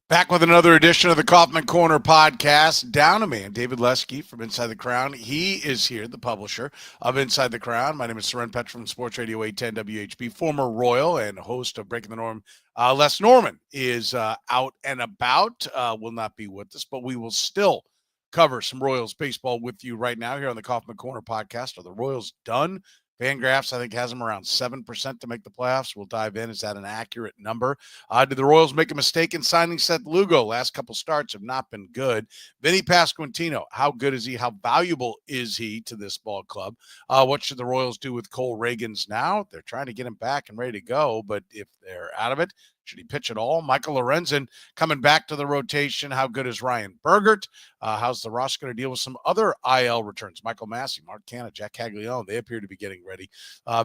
Back with another edition of the Kaufman Corner podcast. Down a man, David Lesky from Inside the Crown. He is here, the publisher of Inside the Crown. My name is Soren Petro from Sports Radio 810 WHB, former Royal and host of Breaking the Norm. Les Norman is out and about, will not be with us, but we will still cover some Royals baseball with you right now here on the Kaufman Corner podcast. Are the Royals done? Fangraphs, I think, has them around 7% to make the playoffs. We'll dive in. Is that an accurate number? Did the Royals make a mistake in signing Seth Lugo? Last couple starts have not been good. Vinny Pasquantino, how good is he? How valuable is he to this ball club? What should the Royals do with Cole Ragans now? They're trying to get him back and ready to go, but if they're out of it, should he pitch at all? Michael Lorenzen coming back to the rotation. How good is Ryan Bergert? How's the roster going to deal with some other IL returns? Michael Massey, Mark Canha, Jack Caglione, they appear to be getting ready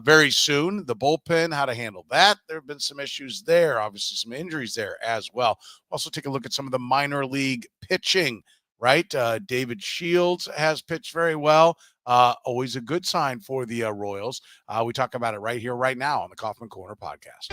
very soon. The bullpen, how to handle that. There have been some issues there. Obviously, some injuries there as well. Also take a look at some of the minor league pitching, right? David Shields has pitched very well. Always a good sign for the Royals. We talk about it right here, right now on the Kaufman Corner podcast.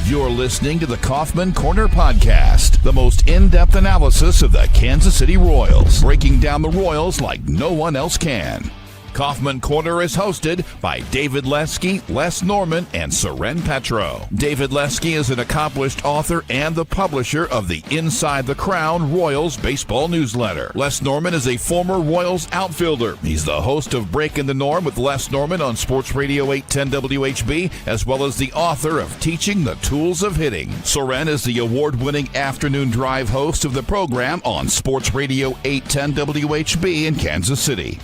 You're listening to the Kaufman Corner Podcast, the most in-depth analysis of the Kansas City Royals, breaking down the Royals like no one else can. Kaufman Corner is hosted by David Lesky, Les Norman, and Soren Petro. David Lesky is an accomplished author and the publisher of the Inside the Crown Royals baseball newsletter. Les Norman is a former Royals outfielder. He's the host of Breaking the Norm with Les Norman on Sports Radio 810 WHB, as well as the author of Teaching the Tools of Hitting. Soren is the award-winning afternoon drive host of the program on Sports Radio 810 WHB in Kansas City.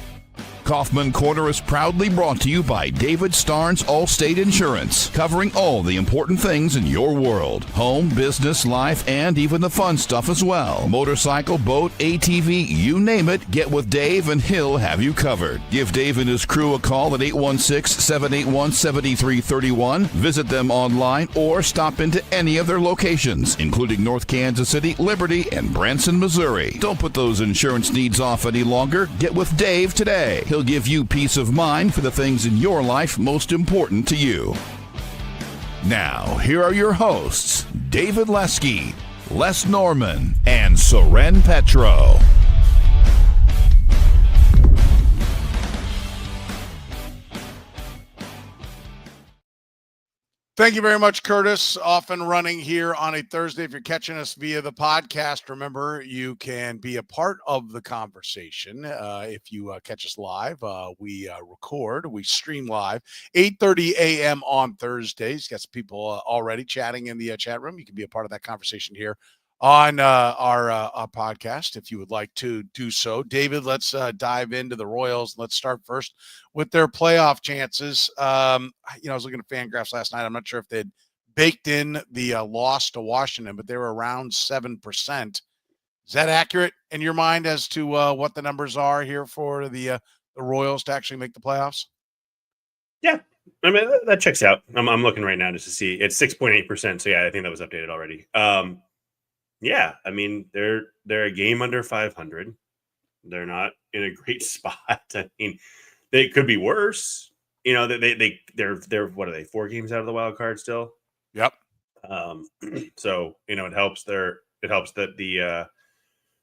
Kaufman Corner is proudly brought to you by David Starnes Allstate Insurance, covering all the important things in your world. Home, business, life, and even the fun stuff as well. Motorcycle, boat, ATV, you name it, get with Dave and he'll have you covered. Give Dave and his crew a call at 816-781-7331. Visit them online or stop into any of their locations, including North Kansas City, Liberty, and Branson, Missouri. Don't put those insurance needs off any longer. Get with Dave today. He'll give you peace of mind for the things in your life most important to you. Now, here are your hosts, David Lesky, Les Norman, and Soren Petro. Thank you very much, Curtis. Off and running here on a Thursday. If you're catching us via the podcast, remember you can be a part of the conversation. If you catch us live, we record, we stream live, 8:30 a.m. on Thursdays. Got some people already chatting in the chat room. You can be a part of that conversation here on our podcast if you would like to do so. David, let's dive into the Royals. Let's start first with their playoff chances. I was looking at Fangraphs last night. I'm not sure if they'd baked in the loss to Washington, but they were around 7%. Is that accurate in your mind as to what the numbers are here for the Royals to actually make the playoffs? Yeah, I mean, that checks out. I'm looking right now just to see. It's 6.8%. So, yeah, I think that was updated already. Yeah, I mean, they're a game under 500. They're not in a great spot. I mean, they could be worse. You know, they're what are they? 4 games out of the wild card still. Yep. So it helps. It helps that the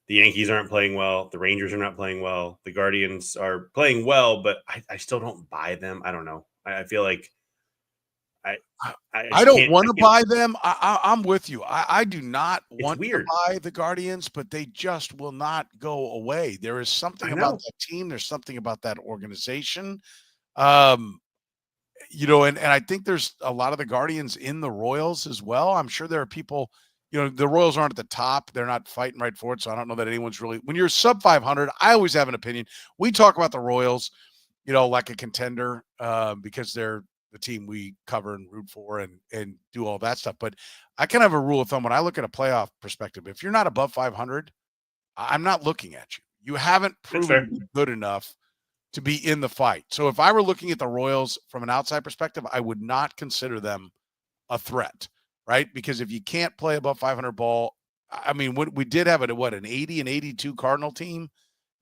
Yankees aren't playing well. The Rangers are not playing well. The Guardians are playing well, but I still don't buy them. I don't know. I feel like. I don't want to buy them. I'm with you. I do not want to buy the Guardians, but they just will not go away. There is something about that team. There's something about that organization. And I think there's a lot of the Guardians in the Royals as well. I'm sure there are people, the Royals aren't at the top. They're not fighting right for it. So I don't know that anyone's really, when you're sub 500, I always have an opinion. We talk about the Royals, like a contender because they're the team we cover and root for and do all that stuff. But I kind of have a rule of thumb when I look at a playoff perspective. If you're not above 500, I'm not looking at you. You haven't proven good enough to be in the fight. So if I were looking at the Royals from an outside perspective, I would not consider them a threat, right? Because if you can't play above 500 ball, I mean, we did have an 80 and 82 Cardinal team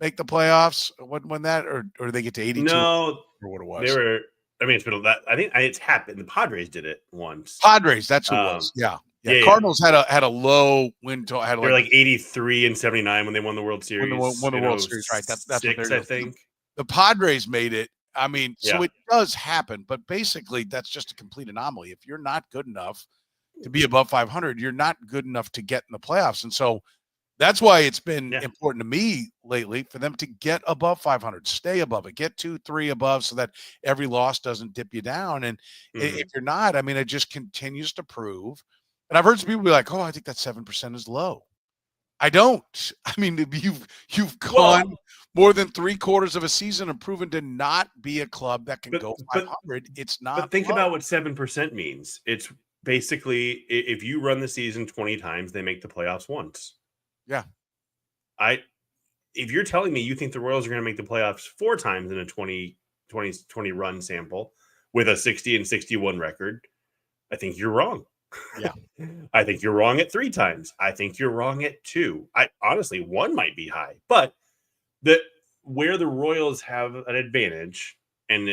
make the playoffs when that, or did they get to 82? No, or what it was. They were. I mean, it's been that. I think it's happened. The Padres did it once. Padres, that's who it was. Yeah. Yeah. Cardinals had a low win total. Had They're like 83 and 79 when they won the World Series. won the World Series, right? That's what they're I think. The Padres made it. I mean, so Yeah. it does happen, but basically that's just a complete anomaly. If you're not good enough to be above 500, you're not good enough to get in the playoffs. And so that's why it's been important to me lately for them to get above 500, stay above it, get 2-3 above so that every loss doesn't dip you down. And if you're not, I mean, it just continues to prove. And I've heard some people be like, oh, I think that 7% is low. I don't. I mean, you've gone more than 3/4 of a season and proven to not be a club that can go 500. It's not. But think about what 7% means. It's basically if you run the season 20 times, they make the playoffs once. Yeah. If you're telling me you think the Royals are going to make the playoffs 4 times in a 20 run sample with a 60 and 61 record, I think you're wrong. Yeah. I think you're wrong at 3 times. I think you're wrong at 2. I honestly, 1 might be high, but where the Royals have an advantage, and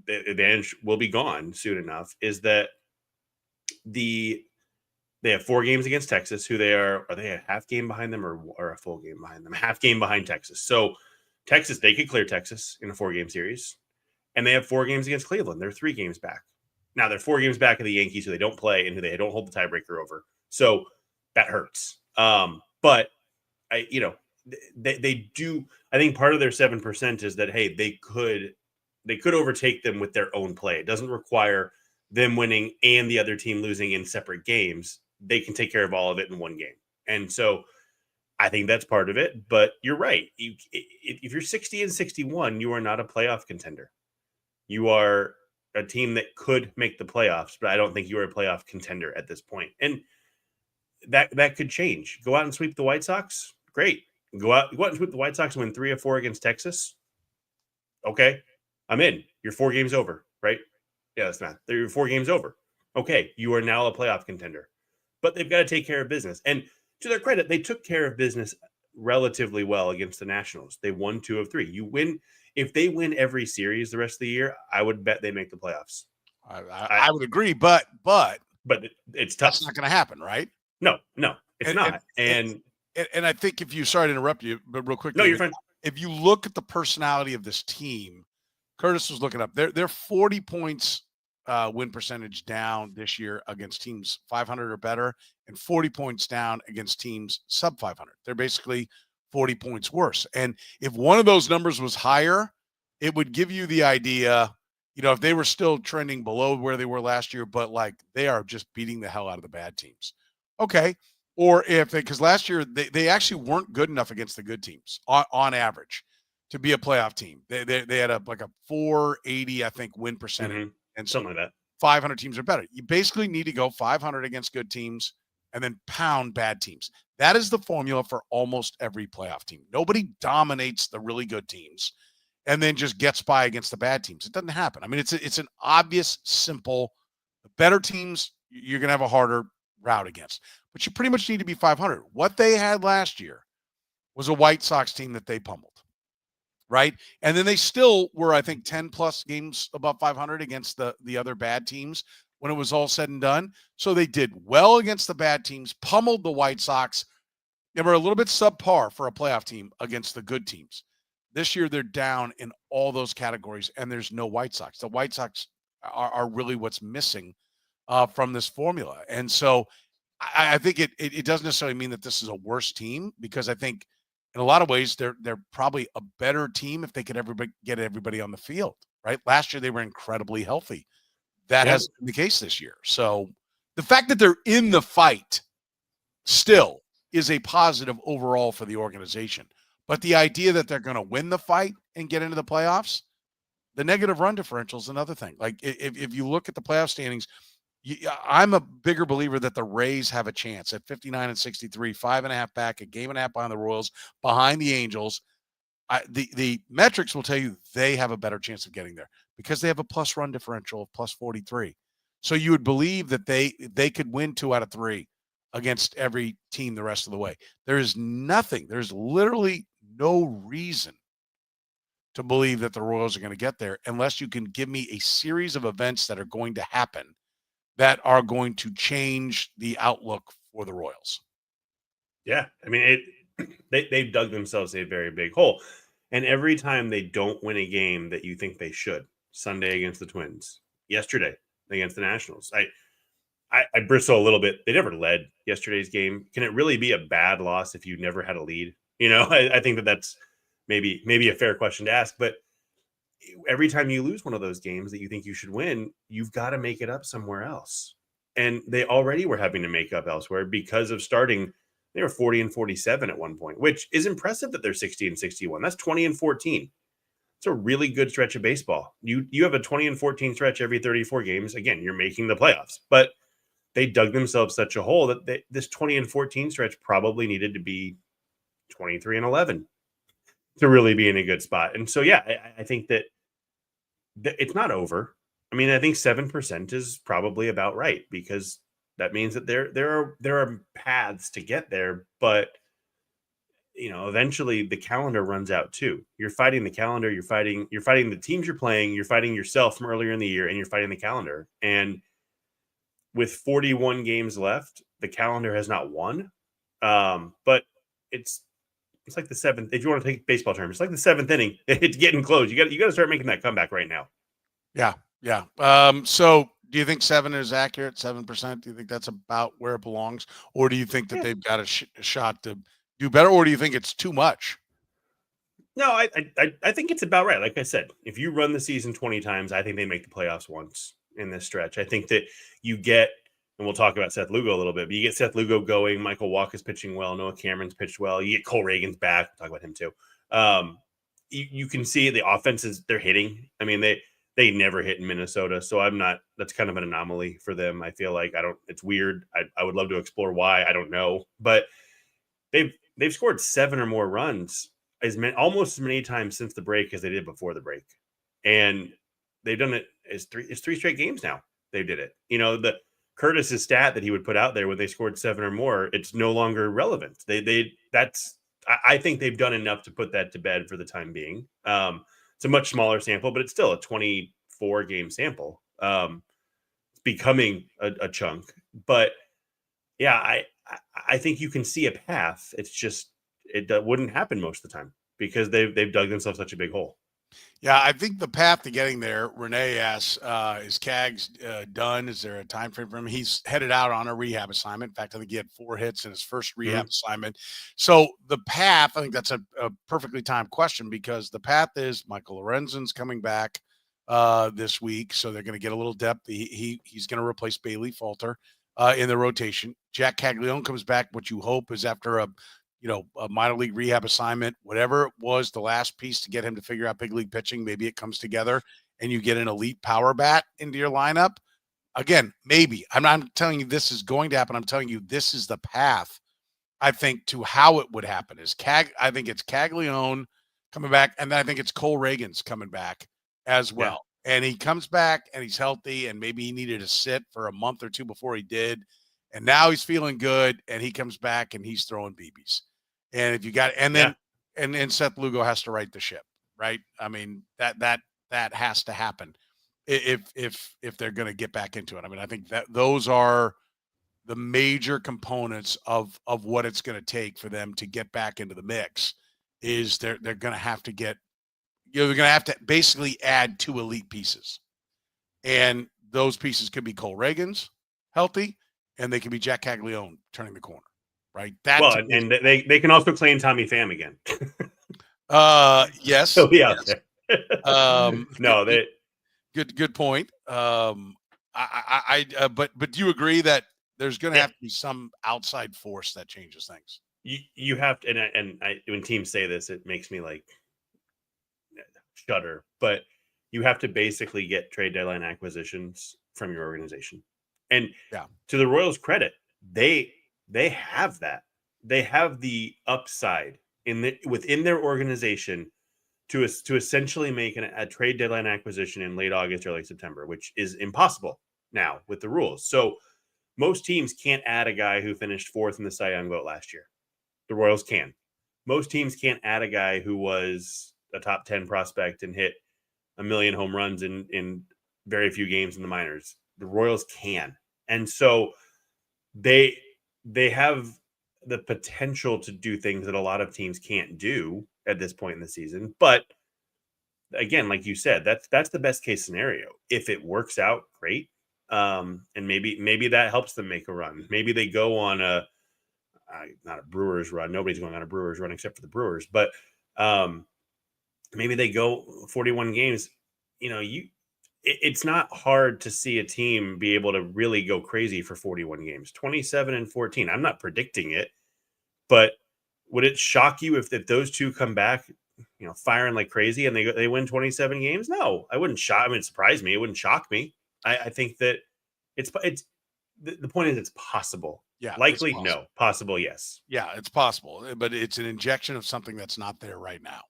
the advantage will be gone soon enough, is that they have 4 games against Texas, who are they a half game behind them or a full game behind them? Half game behind Texas. So Texas, they could clear Texas in a 4-game series, and they have 4 games against Cleveland. They're 3 games back. Now they're 4 games back of the Yankees, who they don't play and who they don't hold the tiebreaker over. So that hurts. But they do. I think part of their 7% is that, hey, they could overtake them with their own play. It doesn't require them winning and the other team losing in separate games. They can take care of all of it in 1 game. And so I think that's part of it. But you're right. If you're 60 and 61, you are not a playoff contender. You are a team that could make the playoffs, but I don't think you are a playoff contender at this point. And that could change. Go out and sweep the White Sox. Great. Go out and sweep the White Sox and win 3 or 4 against Texas. Okay. I'm in. You're 4 games over, right? Yeah, that's not. You're 4 games over. Okay. You are now a playoff contender, but they've got to take care of business. And to their credit, they took care of business relatively well against the Nationals. They won 2 of 3. You win. If they win every series the rest of the year, I would bet they make the playoffs. I would agree, but it's tough. That's not going to happen, right? No, it's not. And I think if you, sorry to interrupt you, but real quick. No, you're fine. If you look at the personality of this team, Curtis was looking up. They're 40 points win percentage down this year against teams 500 or better, and 40 points down against teams sub 500. They're basically 40 points worse. And if one of those numbers was higher, it would give you the idea, if they were still trending below where they were last year, but like they are just beating the hell out of the bad teams. Okay. Or because last year they actually weren't good enough against the good teams on average to be a playoff team. They had a 480, I think, win percentage, and something like that. 500 teams are better. You basically need to go 500 against good teams and then pound bad teams. That is the formula for almost every playoff team. Nobody dominates the really good teams and then just gets by against the bad teams. It doesn't happen. I mean, it's an obvious, simple. The better teams you're going to have a harder route against, but you pretty much need to be 500. What they had last year was a White Sox team that they pummeled, right? And then they still were, I think, 10 plus games above 500 against the other bad teams when it was all said and done. So they did well against the bad teams, pummeled the White Sox. They were a little bit subpar for a playoff team against the good teams. This year they're down in all those categories, and there's no White Sox. The White Sox are really what's missing from this formula. And so I think it doesn't necessarily mean that this is a worse team, because I think in a lot of ways they're probably a better team if they could get everybody on the field, right? Last year they were incredibly healthy. That hasn't been the case this year. So the fact that they're in the fight still is a positive overall for the organization. But the idea that they're going to win the fight and get into the playoffs, the negative run differential is another thing. Like if you look at the playoff standings, I'm a bigger believer that the Rays have a chance at 59 and 63, 5.5 back, a game and a half behind the Royals, behind the Angels. The metrics will tell you they have a better chance of getting there because they have a plus run differential of plus 43. So you would believe that they could win 2 out of 3 against every team the rest of the way. There's literally no reason to believe that the Royals are going to get there unless you can give me a series of events that are going to happen that are going to change the outlook for the Royals. Yeah, I mean, they've dug themselves a very big hole. And every time they don't win a game that you think they should, Sunday against the Twins, yesterday against the Nationals, I bristle a little bit. They never led yesterday's game. Can it really be a bad loss if you never had a lead? I think that's maybe a fair question to ask. But every time you lose one of those games that you think you should win, you've got to make it up somewhere else. And they already were having to make up elsewhere because of starting. They were 40-47 at one point, which is impressive that they're 60-61. That's 20-14. It's a really good stretch of baseball. You have a 20-14 stretch every 34 games. Again, you're making the playoffs, but they dug themselves such a hole that this 20-14 stretch probably needed to be 23-11 to really be in a good spot. And so, yeah, I think that it's not over. I mean, I think 7% is probably about right, because that means that there are paths to get there, but eventually the calendar runs out too. You're fighting the calendar, you're fighting the teams you're playing, you're fighting yourself from earlier in the year, and you're fighting the calendar. And with 41 games left, the calendar has not won. But it's like the seventh, if you want to take baseball terms, it's like the seventh inning. It's getting close. You got to start making that comeback right now. Yeah. So do you think 7 is accurate? 7%? Do you think that's about where it belongs? Or do you think that they've got a shot to do better? Or do you think it's too much? No, I think it's about right. Like I said, if you run the season 20 times, I think they make the playoffs once in this stretch. I think that you get, and we'll talk about Seth Lugo a little bit, but you get Seth Lugo going, Michael Walker's pitching well, Noah Cameron's pitched well, you get Cole Ragans back, we'll talk about him too. You can see the offenses they're hitting. I mean, they never hit in Minnesota, so that's kind of an anomaly for them. I feel like it's weird. I would love to explore why. I don't know, but they've scored 7 or more runs almost as many times since the break as they did before the break. And they've done it as 3 straight games now. They did it. The Curtis's stat that he would put out there when they scored 7 or more, it's no longer relevant. I think they've done enough to put that to bed for the time being. It's a much smaller sample, but it's still a 24 game sample. It's becoming a chunk, but yeah, I think you can see a path. It's just, it wouldn't happen most of the time because they've dug themselves such a big hole. Yeah, I think the path to getting there, Renee asks, is Cags done? Is there a time frame for him? He's headed out on a rehab assignment. In fact, I think he had 4 hits in his first rehab assignment. So the path, I think that's a perfectly timed question, because the path is Michael Lorenzen's coming back this week, so they're going to get a little depth. He's going to replace Bailey Falter in the rotation. Jack Caglione comes back. What you hope is after a minor league rehab assignment, whatever it was, the last piece to get him to figure out big league pitching, maybe it comes together and you get an elite power bat into your lineup. Again, maybe. I'm not telling you this is going to happen. I'm telling you this is the path, I think, to how it would happen. I think it's Caglione coming back, and then I think it's Cole Ragans coming back as well. Yeah. And he comes back and he's healthy, and maybe he needed to sit for a month or 2 before he did. And now he's feeling good, and he comes back and he's throwing BBs. And if you got, and then, and Seth Lugo has to right the ship, right? I mean, that has to happen if they're going to get back into it. I mean, I think that those are the major components of what it's going to take for them to get back into the mix. Is they're going to have to get, they're going to have to basically add 2 elite pieces, and those pieces could be Cole Ragans healthy, and they can be Jack Caglione turning the corner. Right. And they can also claim Tommy Pham again. Yes. He'll be out there. Good point. But do you agree that there's going to have to be some outside force that changes things? You have to, and when teams say this, it makes me like shudder. But you have to basically get trade deadline acquisitions from your organization. And to the Royals' credit, they have that. They have the upside within their organization to essentially make a trade deadline acquisition in late August, early September, which is impossible now with the rules. So most teams can't add a guy who finished 4th in the Cy Young vote last year. The Royals can. Most teams can't add a guy who was a top 10 prospect and hit 1 million home runs in very few games in the minors. The Royals can. And so they have the potential to do things that a lot of teams can't do at this point in the season. But again, like you said, that's the best case scenario. If it works out, great. And maybe that helps them make a run. Maybe they go on not a Brewers run. Nobody's going on a Brewers run except for the Brewers, but maybe they go 41 games. It's not hard to see a team be able to really go crazy for 41 games, 27-14. I'm not predicting it, but would it shock you if those two come back, firing like crazy and they win 27 games? No, I wouldn't shock. I mean, it surprised me. It wouldn't shock me. I think that it's the point is it's possible. Yeah. Likely, no. Possible, yes. Yeah, it's possible, but it's an injection of something that's not there right now.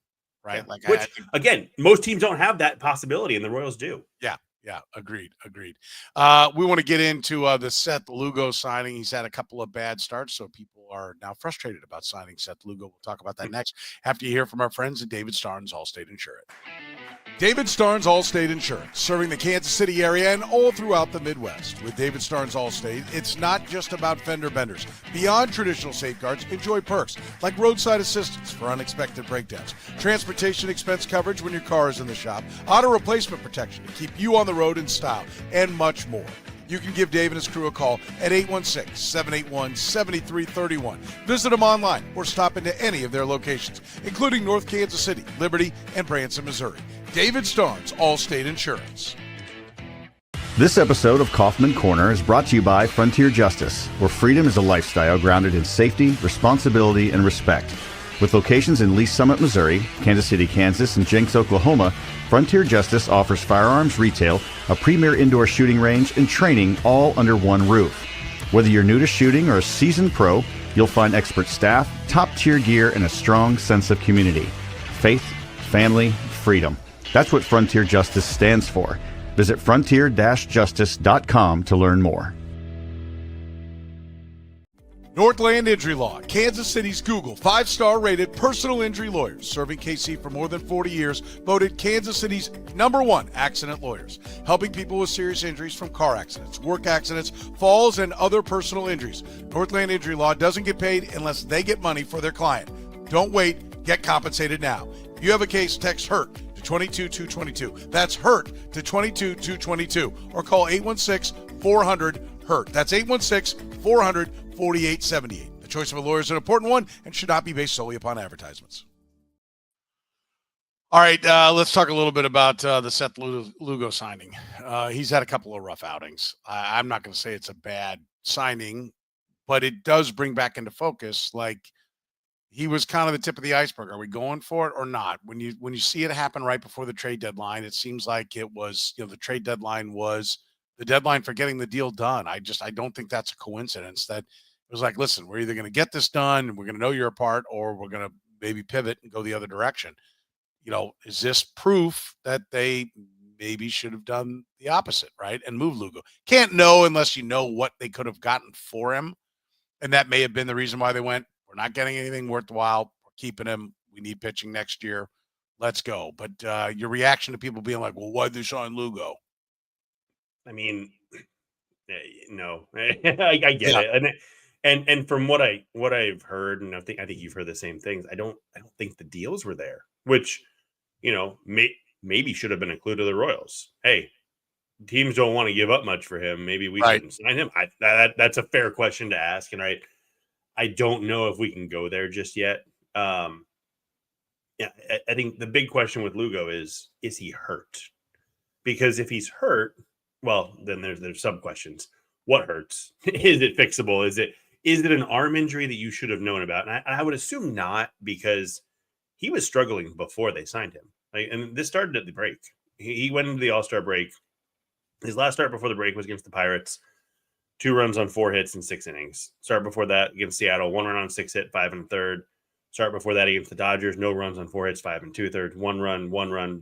Right. Yeah. Which, again, most teams don't have that possibility, and the Royals do. Yeah. Agreed. We want to get into the Seth Lugo signing. He's had a couple of bad starts, so people are now frustrated about signing Seth Lugo. We'll talk about that next after you hear from our friends at David Starnes Allstate Insurance. David Starnes Allstate Insurance, serving the Kansas City area and all throughout the Midwest. With David Starnes Allstate, it's not just about fender benders. Beyond traditional safeguards, enjoy perks like roadside assistance for unexpected breakdowns, transportation expense coverage when your car is in the shop, auto replacement protection to keep you on the road in style, and much more. You can give Dave and his crew a call at 816-781-7331. Visit them online or stop into any of their locations, including North Kansas City, Liberty, and Branson, Missouri. David Starnes, Allstate Insurance. This episode of Kaufman Corner is brought to you by Frontier Justice, where freedom is a lifestyle grounded in safety, responsibility, and respect. With locations in Lee's Summit, Missouri, Kansas City, Kansas, and Jenks, Oklahoma, Frontier Justice offers firearms retail, a premier indoor shooting range, and training all under one roof. Whether you're new to shooting or a seasoned pro, you'll find expert staff, top-tier gear, and a strong sense of community. Faith, family, freedom. That's what Frontier Justice stands for. Visit frontier-justice.com to learn more. Northland Injury Law, Kansas City's Google 5-star rated personal injury lawyers, serving KC for more than 40 years, voted Kansas City's #1 accident lawyers, helping people with serious injuries from car accidents, work accidents, falls, and other personal injuries. Northland Injury Law doesn't get paid unless they get money for their client. Don't wait, get compensated now. If you have a case, text HURT to 22222. That's HURT to 22222, or call 816-400-HURT. That's 816-400-4878. The choice of a lawyer is an important one and should not be based solely upon advertisements. All right, let's talk a little bit about the Seth Lugo signing. He's had a couple of rough outings. I'm not going to say it's a bad signing, but it does bring back into focus, like, he was kind of the tip of the iceberg. Are we going for it or not? When you see it happen right before the trade deadline, it seems like it was, the trade deadline was the deadline for getting the deal done. I don't think that's a coincidence that it was like, listen, we're either going to get this done and we're going to know you're apart, or we're going to maybe pivot and go the other direction. Is this proof that they maybe should have done the opposite, right? And move Lugo. Can't know unless you know what they could have gotten for him. And that may have been the reason why they went, we're not getting anything worthwhile. We're keeping him. We need pitching next year. Let's go. But your reaction to people being like, well, why'd they sign Lugo? I mean, no, I get it. And from what I've heard, and I think you've heard the same things. I don't think the deals were there, which, maybe should have been included to the Royals. Hey, teams don't want to give up much for him. Maybe we shouldn't sign him. That's a fair question to ask. And I don't know if we can go there just yet. I think the big question with Lugo is he hurt? Because if he's hurt, well, then there's sub questions. What hurts? Is it fixable? Is it an arm injury that you should have known about? And I would assume not, because he was struggling before they signed him. And this started at the break. He went into the All-Star break. His last start before the break was against the Pirates. 2 runs on 4 hits in 6 innings. Start before that against Seattle, 1 run on 6 hit, 5 1/3. Start before that against the Dodgers, no runs on 4 hits, 5 2/3. 1 run,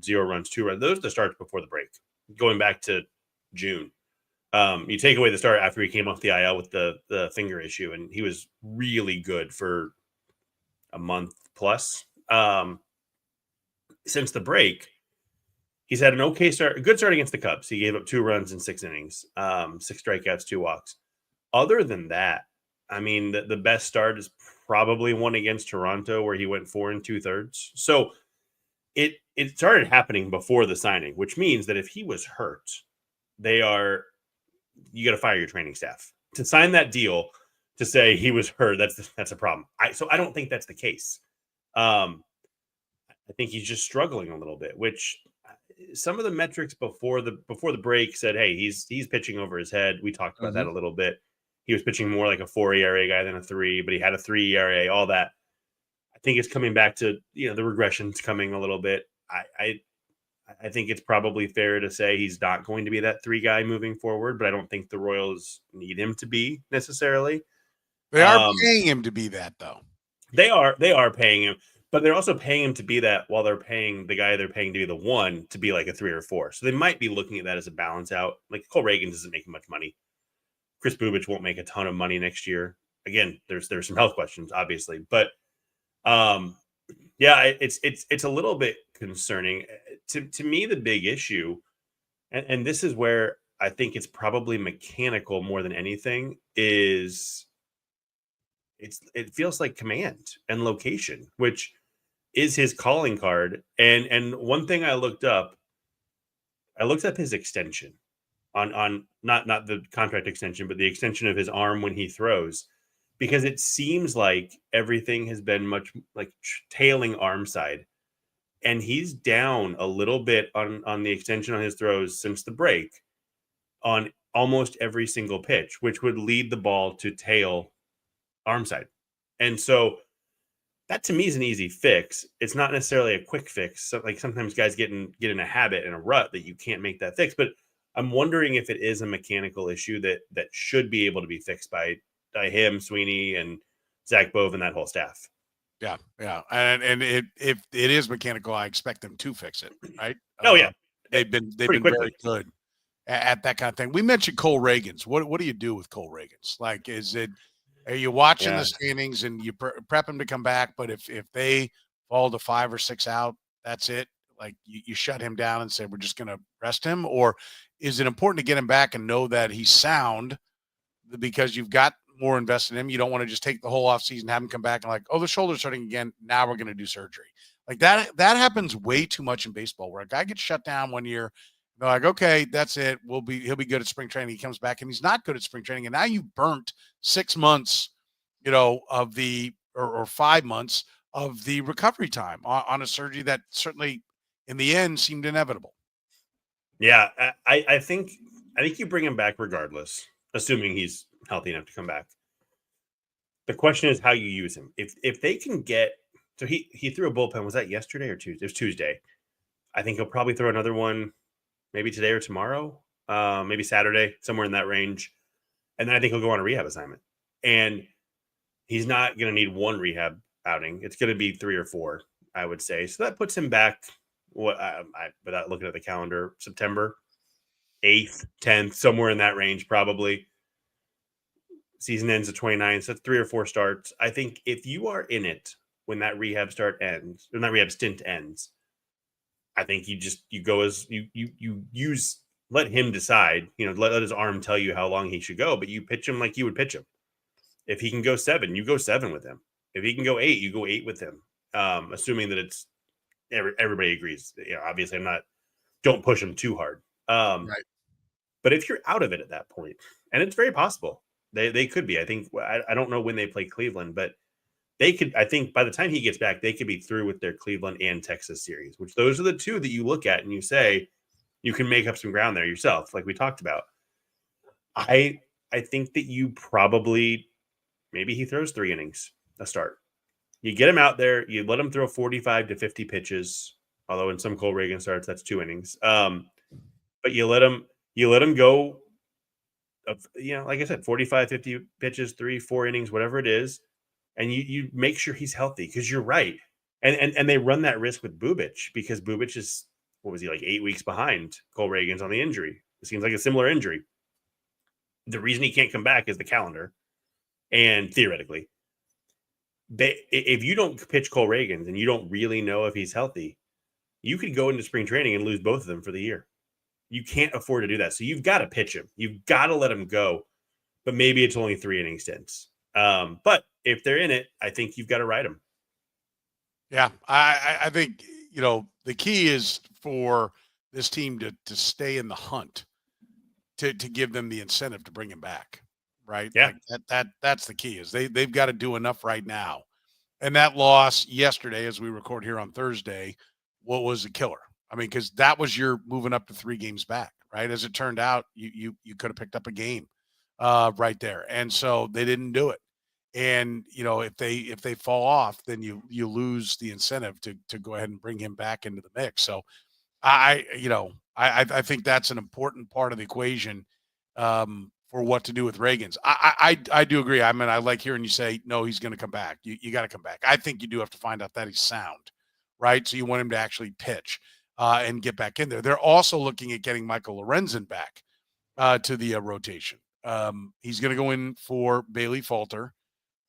0 runs, 2 runs. Those are the starts before the break, going back to June. You take away the start after he came off the IL with the finger issue, and he was really good for a month plus. Since the break, He's had an okay start, a good start against the Cubs. He gave up 2 runs in 6 innings, 6 strikeouts, 2 walks. Other than that, I mean, the best start is probably one against Toronto where he went 4 2/3. So it started happening before the signing, which means that if he was hurt, you got to fire your training staff to sign that deal. To say he was hurt, that's a problem. So I don't think that's the case. I think he's just struggling a little bit, which some of the metrics before the break said, hey, he's pitching over his head. We talked about that a little bit. He was pitching more like a 4 ERA guy than a 3, but he had a 3 ERA, all that. I think it's coming back to, the regression's coming a little bit. I think it's probably fair to say he's not going to be that 3 guy moving forward, but I don't think the Royals need him to be necessarily. They are paying him to be that, though. They are paying him, but they're also paying him to be that while they're paying the guy they're paying to be the 1 to be like a 3 or 4. So they might be looking at that as a balance out. Like Cole Ragans isn't making much money. Chris Bubich won't make a ton of money next year. Again, there's some health questions, obviously, but it's a little bit concerning. To me, the big issue, and this is where I think it's probably mechanical more than anything, is it feels like command and location, which is his calling card. And one thing I looked up his extension on not the contract extension, but the extension of his arm when he throws, because it seems like everything has been much like tailing arm side. And he's down a little bit on the extension on his throws since the break on almost every single pitch, which would lead the ball to tail arm side. And so that to me is an easy fix. It's not necessarily a quick fix. So like sometimes guys get in a habit and a rut that you can't make that fix. But I'm wondering if it is a mechanical issue that should be able to be fixed by him, Sweeney, and Zach Bove and that whole staff. Yeah. And if it is mechanical, I expect them to fix it, right? Oh, yeah. They've been quickly. very good at that kind of thing. We mentioned Cole Ragans. What do you do with Cole Ragans? Like, are you watching the standings and you prep him to come back? But if they fall to 5 or 6 out, that's it. Like you shut him down and say, we're just going to rest him? Or is it important to get him back and know that he's sound because you've got more invested in him? You don't want to just take the whole offseason, have him come back and like, oh, the shoulder's hurting again. Now we're going to do surgery. Like that happens way too much in baseball where a guy gets shut down 1 year. They're like, okay, that's it. He'll be good at spring training. He comes back and he's not good at spring training. And now you've burnt 6 months, of the, or 5 months of the recovery time on a surgery that certainly in the end seemed inevitable. Yeah. I think you bring him back regardless, assuming he's healthy enough to come back. The question is how you use him. If they can get, so he threw a bullpen. Was that yesterday or Tuesday? It was Tuesday. I think he'll probably throw another one maybe today or tomorrow, maybe Saturday, somewhere in that range. And then I think he'll go on a rehab assignment. And he's not going to need 1 rehab outing. It's going to be 3 or 4, I would say. So that puts him back, without looking at the calendar, September 8th, 10th, somewhere in that range probably. Season ends at 29, so 3 or 4 starts. I think if you are in it when that rehab stint ends, I think you go as you let him decide, let his arm tell you how long he should go, but you pitch him like you would pitch him. If he can go 7, you go 7 with him. If he can go 8, you go 8 with him. Assuming that it's everybody agrees. Obviously don't push him too hard. Right. But if you're out of it at that point, and it's very possible they could be, I think, I don't know when they play Cleveland, but they could, I think by the time he gets back, they could be through with their Cleveland and Texas series, which those are the 2 that you look at and you say, you can make up some ground there yourself. Like we talked about. I think that you probably, maybe he throws 3 innings a start. You get him out there, you let him throw 45 to 50 pitches, although in some Cole Ragans starts, that's 2 innings. But you let him go, like I said, 45, 50 pitches, 3, 4 innings, whatever it is. And you make sure he's healthy, because you're right. And they run that risk with Bubich, because Bubich is, what was he, like 8 weeks behind Cole Ragans on the injury. It seems like a similar injury. The reason he can't come back is the calendar. And theoretically, if you don't pitch Cole Ragans and you don't really know if he's healthy, you could go into spring training and lose both of them for the year. You can't afford to do that. So you've got to pitch him. You've got to let him go. But maybe it's only 3 inning stints. But if they're in it, I think you've got to ride them. Yeah, I think, the key is for this team to stay in the hunt, to give them the incentive to bring him back, right? Yeah. Like that's the key, is they've got to do enough right now. And that loss yesterday, as we record here on Thursday, what was a killer? I mean, because that was your moving up to 3 games back, right? As it turned out, you could have picked up a game right there, and so they didn't do it. And if they fall off, then you lose the incentive to go ahead and bring him back into the mix. So I think that's an important part of the equation for what to do with Ragans. I do agree. I mean, I like hearing you say, no, he's going to come back. You got to come back. I think you do have to find out that he's sound, right? So you want him to actually pitch and get back in there. They're also looking at getting Michael Lorenzen back to the rotation. He's going to go in for Bailey Falter.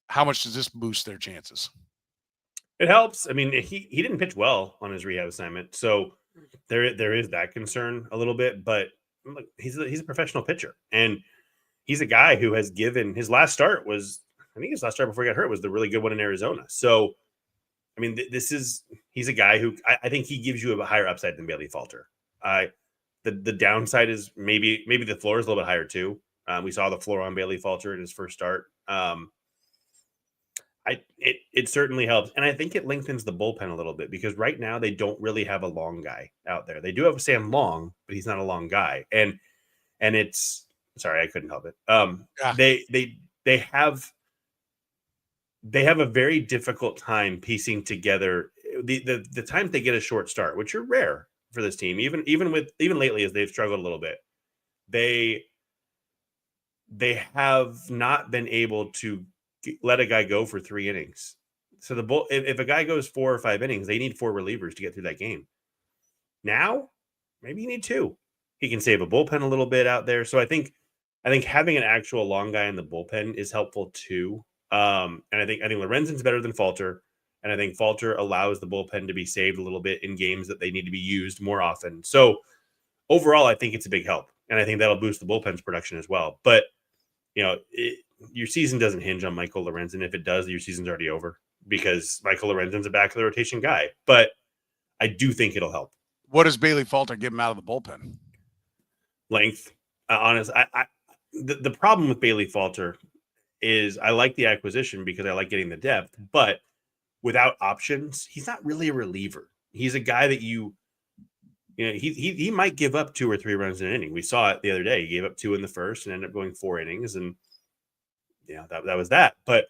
How much does this boost their chances? It helps. I mean, he didn't pitch well on his rehab assignment, so there is that concern a little bit. But look, he's a professional pitcher, and he's a guy who has given his last start was, I think his last start before he got hurt was the really good one in Arizona. So, I mean, he's a guy who I think he gives you a higher upside than Bailey Falter. The downside is maybe the floor is a little bit higher too. We saw the floor on Bailey Falter in his first start. It certainly helps, and I think it lengthens the bullpen a little bit, because right now they don't really have a long guy out there. They do have Sam Long, but he's not a long guy, and it's, sorry, I couldn't help it. They have a very difficult time piecing together the times they get a short start, which are rare for this team. Even lately, as they've struggled a little bit, they have not been able to let a guy go for 3 innings. So if a guy goes 4 or 5 innings, they need 4 relievers to get through that game. Now, maybe you need 2. He can save a bullpen a little bit out there. So I think having an actual long guy in the bullpen is helpful too. And I think Lorenzen's better than Falter, and I think Falter allows the bullpen to be saved a little bit in games that they need to be used more often. So overall, I think it's a big help, and I think that'll boost the bullpen's production as well. But your season doesn't hinge on Michael Lorenzen. If it does, your season's already over, because Michael Lorenzen's a back of the rotation guy. But I do think it'll help. What does Bailey Falter give him out of the bullpen? Length. The problem with Bailey Falter is I like the acquisition because I like getting the depth, but without options, he's not really a reliever. He's a guy that he might give up 2 or 3 runs in an inning. We saw it the other day. He gave up 2 in the first and ended up going 4 innings, and that was that. But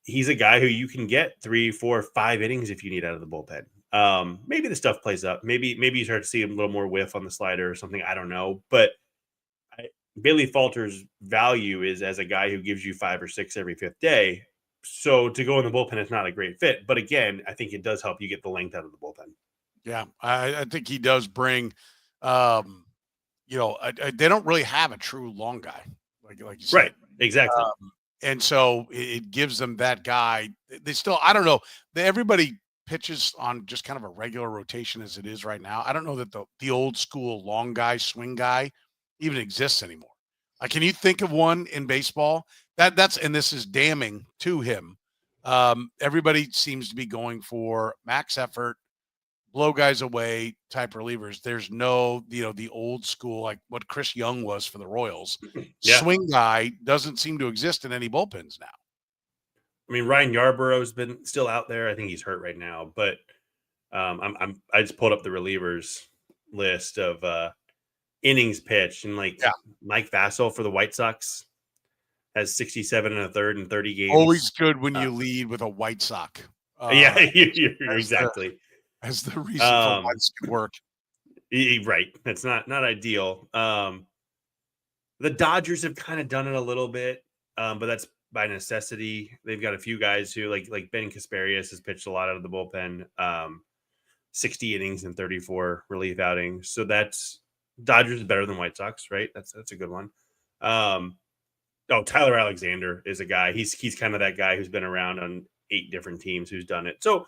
he's a guy who you can get 3, 4, 5 innings if you need out of the bullpen. Maybe the stuff plays up. Maybe you start to see a little more whiff on the slider or something. I don't know. But Bailey Falter's value is as a guy who gives you 5 or 6 every 5th day. So to go in the bullpen is not a great fit. But again, I think it does help you get the length out of the bullpen. Yeah, I think he does bring, they don't really have a true long guy, like you said. Right, exactly. And so it gives them that guy. They still, I don't know, everybody pitches on just kind of a regular rotation as it is right now. I don't know that the old school long guy, swing guy even exists anymore. Like, can you think of one in baseball? And this is damning to him. Everybody seems to be going for max effort, blow guys away type relievers. There's no, the old school, like what Chris Young was for the Royals. Yeah. Swing guy doesn't seem to exist in any bullpens now. I mean, Ryan Yarborough's been still out there. I think he's hurt right now, but I just pulled up the relievers list of innings pitched, and Mike Vassell for the White Sox has 67 1/3 in 30 games. Always good when you lead with a White Sox. You're exactly. As the reason for why this could work. Right. That's not ideal. The Dodgers have kind of done it a little bit, but that's by necessity. They've got a few guys who like Ben Kasparius has pitched a lot out of the bullpen, 60 innings and 34 relief outings. So that's Dodgers is better than White Sox, right? That's a good one. Tyler Alexander is a guy. He's kind of that guy who's been around on 8 different teams who's done it. So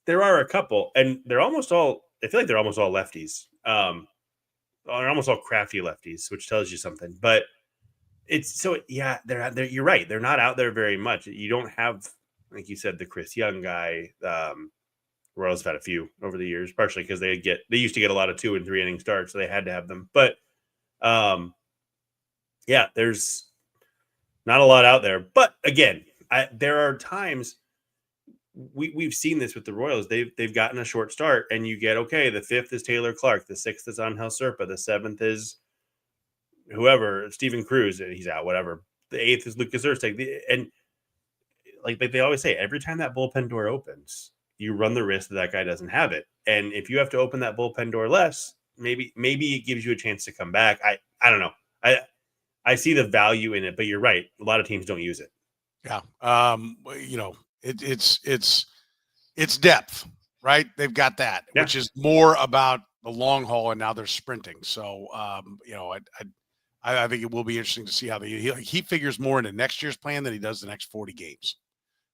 there are a couple, and they're almost all. I feel like they're almost all lefties. They're almost all crafty lefties, which tells you something. But it's so yeah, they're out there. You're right. They're not out there very much. You don't have, like you said, the Chris Young guy. Royals have had a few over the years, partially because they used to get a lot of 2 and 3 inning starts, so they had to have them. But yeah, there's not a lot out there. But again, there are times we've seen this with the Royals. They've gotten a short start, and you get, okay, the 5th is Taylor Clark, the 6th is Angel Serpa, the 7th is whoever, Steven Cruz, he's out, whatever. The 8th is Lucas Ersteg, and like they always say, every time that bullpen door opens, you run the risk that guy doesn't have it. And if you have to open that bullpen door less, maybe it gives you a chance to come back. I don't know. I see the value in it, but you're right. A lot of teams don't use it. Yeah. It's depth, right? They've got that, which is more about the long haul, and now they're sprinting. So, I think it will be interesting to see how he figures more into next year's plan than he does the next 40 games.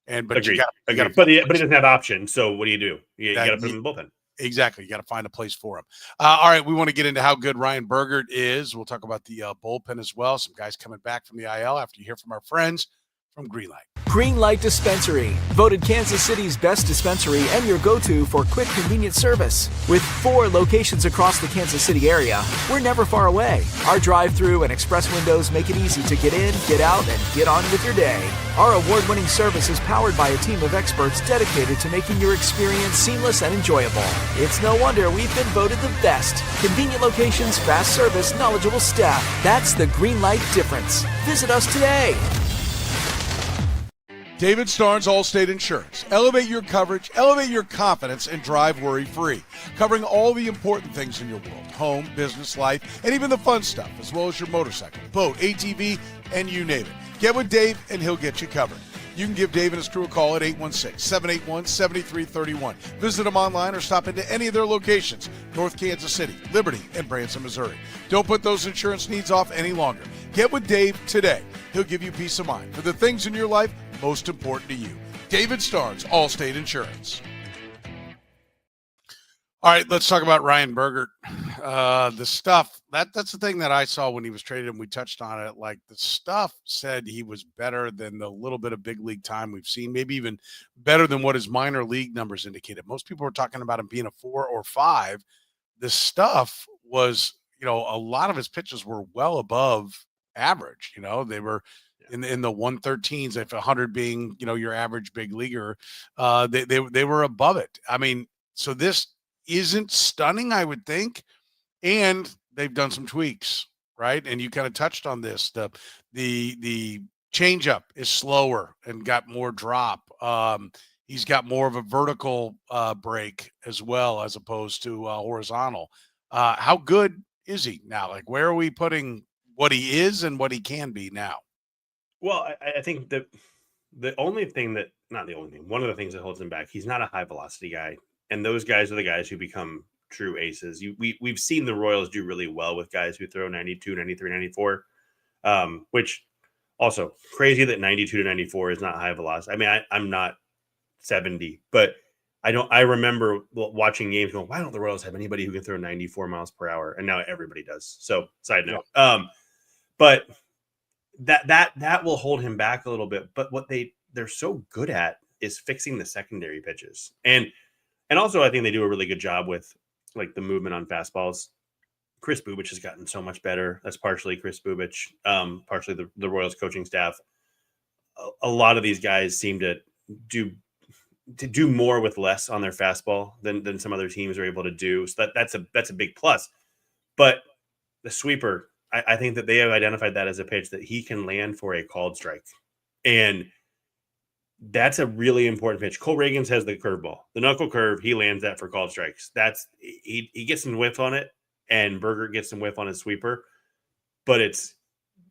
But Agreed. you got but he doesn't have options. So what do? You got to put him in the bullpen. Exactly. You got to find a place for him. All right. We want to get into how good Ryan Bergert is. We'll talk about the bullpen as well. Some guys coming back from the IL after you hear from our friends from Greenlight. Greenlight Dispensary, voted Kansas City's best dispensary and your go-to for quick, convenient service. With 4 locations across the Kansas City area, we're never far away. Our drive-through and express windows make it easy to get in, get out, and get on with your day. Our award-winning service is powered by a team of experts dedicated to making your experience seamless and enjoyable. It's no wonder we've been voted the best. Convenient locations, fast service, knowledgeable staff. That's the Greenlight difference. Visit us today. David Starnes Allstate Insurance. Elevate your coverage, elevate your confidence, and drive worry-free. Covering all the important things in your world. Home, business, life, and even the fun stuff, as well as your motorcycle, boat, ATV, and you name it. Get with Dave, and he'll get you covered. You can give Dave and his crew a call at 816-781-7331. Visit them online or stop into any of their locations, North Kansas City, Liberty, and Branson, Missouri. Don't put those insurance needs off any longer. Get with Dave today. He'll give you peace of mind for the things in your life most important to you. David Starnes, Allstate Insurance. All right, let's talk about Ryan Bergert. The stuff, that's the thing that I saw when he was traded, and we touched on it. Like, the stuff said he was better than the little bit of big league time we've seen, maybe even better than what his minor league numbers indicated. Most people were talking about him being a 4 or 5. The stuff was, a lot of his pitches were well above average. They were in the 113s, if 100 being, your average big leaguer, they were above it. I mean, so this isn't stunning, I would think. And they've done some tweaks, right? And you kind of touched on this. The changeup is slower and got more drop. He's got more of a vertical break as well, as opposed to horizontal. How good is he now? Like, where are we putting what he is and what he can be now? Well, I think that the only thing that, not the only thing, one of the things that holds him back, he's not a high velocity guy. And those guys are the guys who become true aces. We've seen the Royals do really well with guys who throw 92, 93, 94, which also crazy that 92 to 94 is not high velocity. I mean, I'm not 70, but I remember watching games going, why don't the Royals have anybody who can throw 94 miles per hour? And now everybody does. So side note. But that will hold him back a little bit. But what they're so good at is fixing the secondary pitches. And also I think they do a really good job with like the movement on fastballs. Chris Bubich has gotten so much better. That's partially Chris Bubich, partially the Royals coaching staff. A lot of these guys seem to do more with less on their fastball than some other teams are able to do. So that's a big plus. But the sweeper, I think that they have identified that as a pitch that he can land for a called strike. And that's a really important pitch. Cole Ragans has the curveball, the knuckle curve. He lands that for called strikes. He gets some whiff on it, and Bergert gets some whiff on his sweeper. But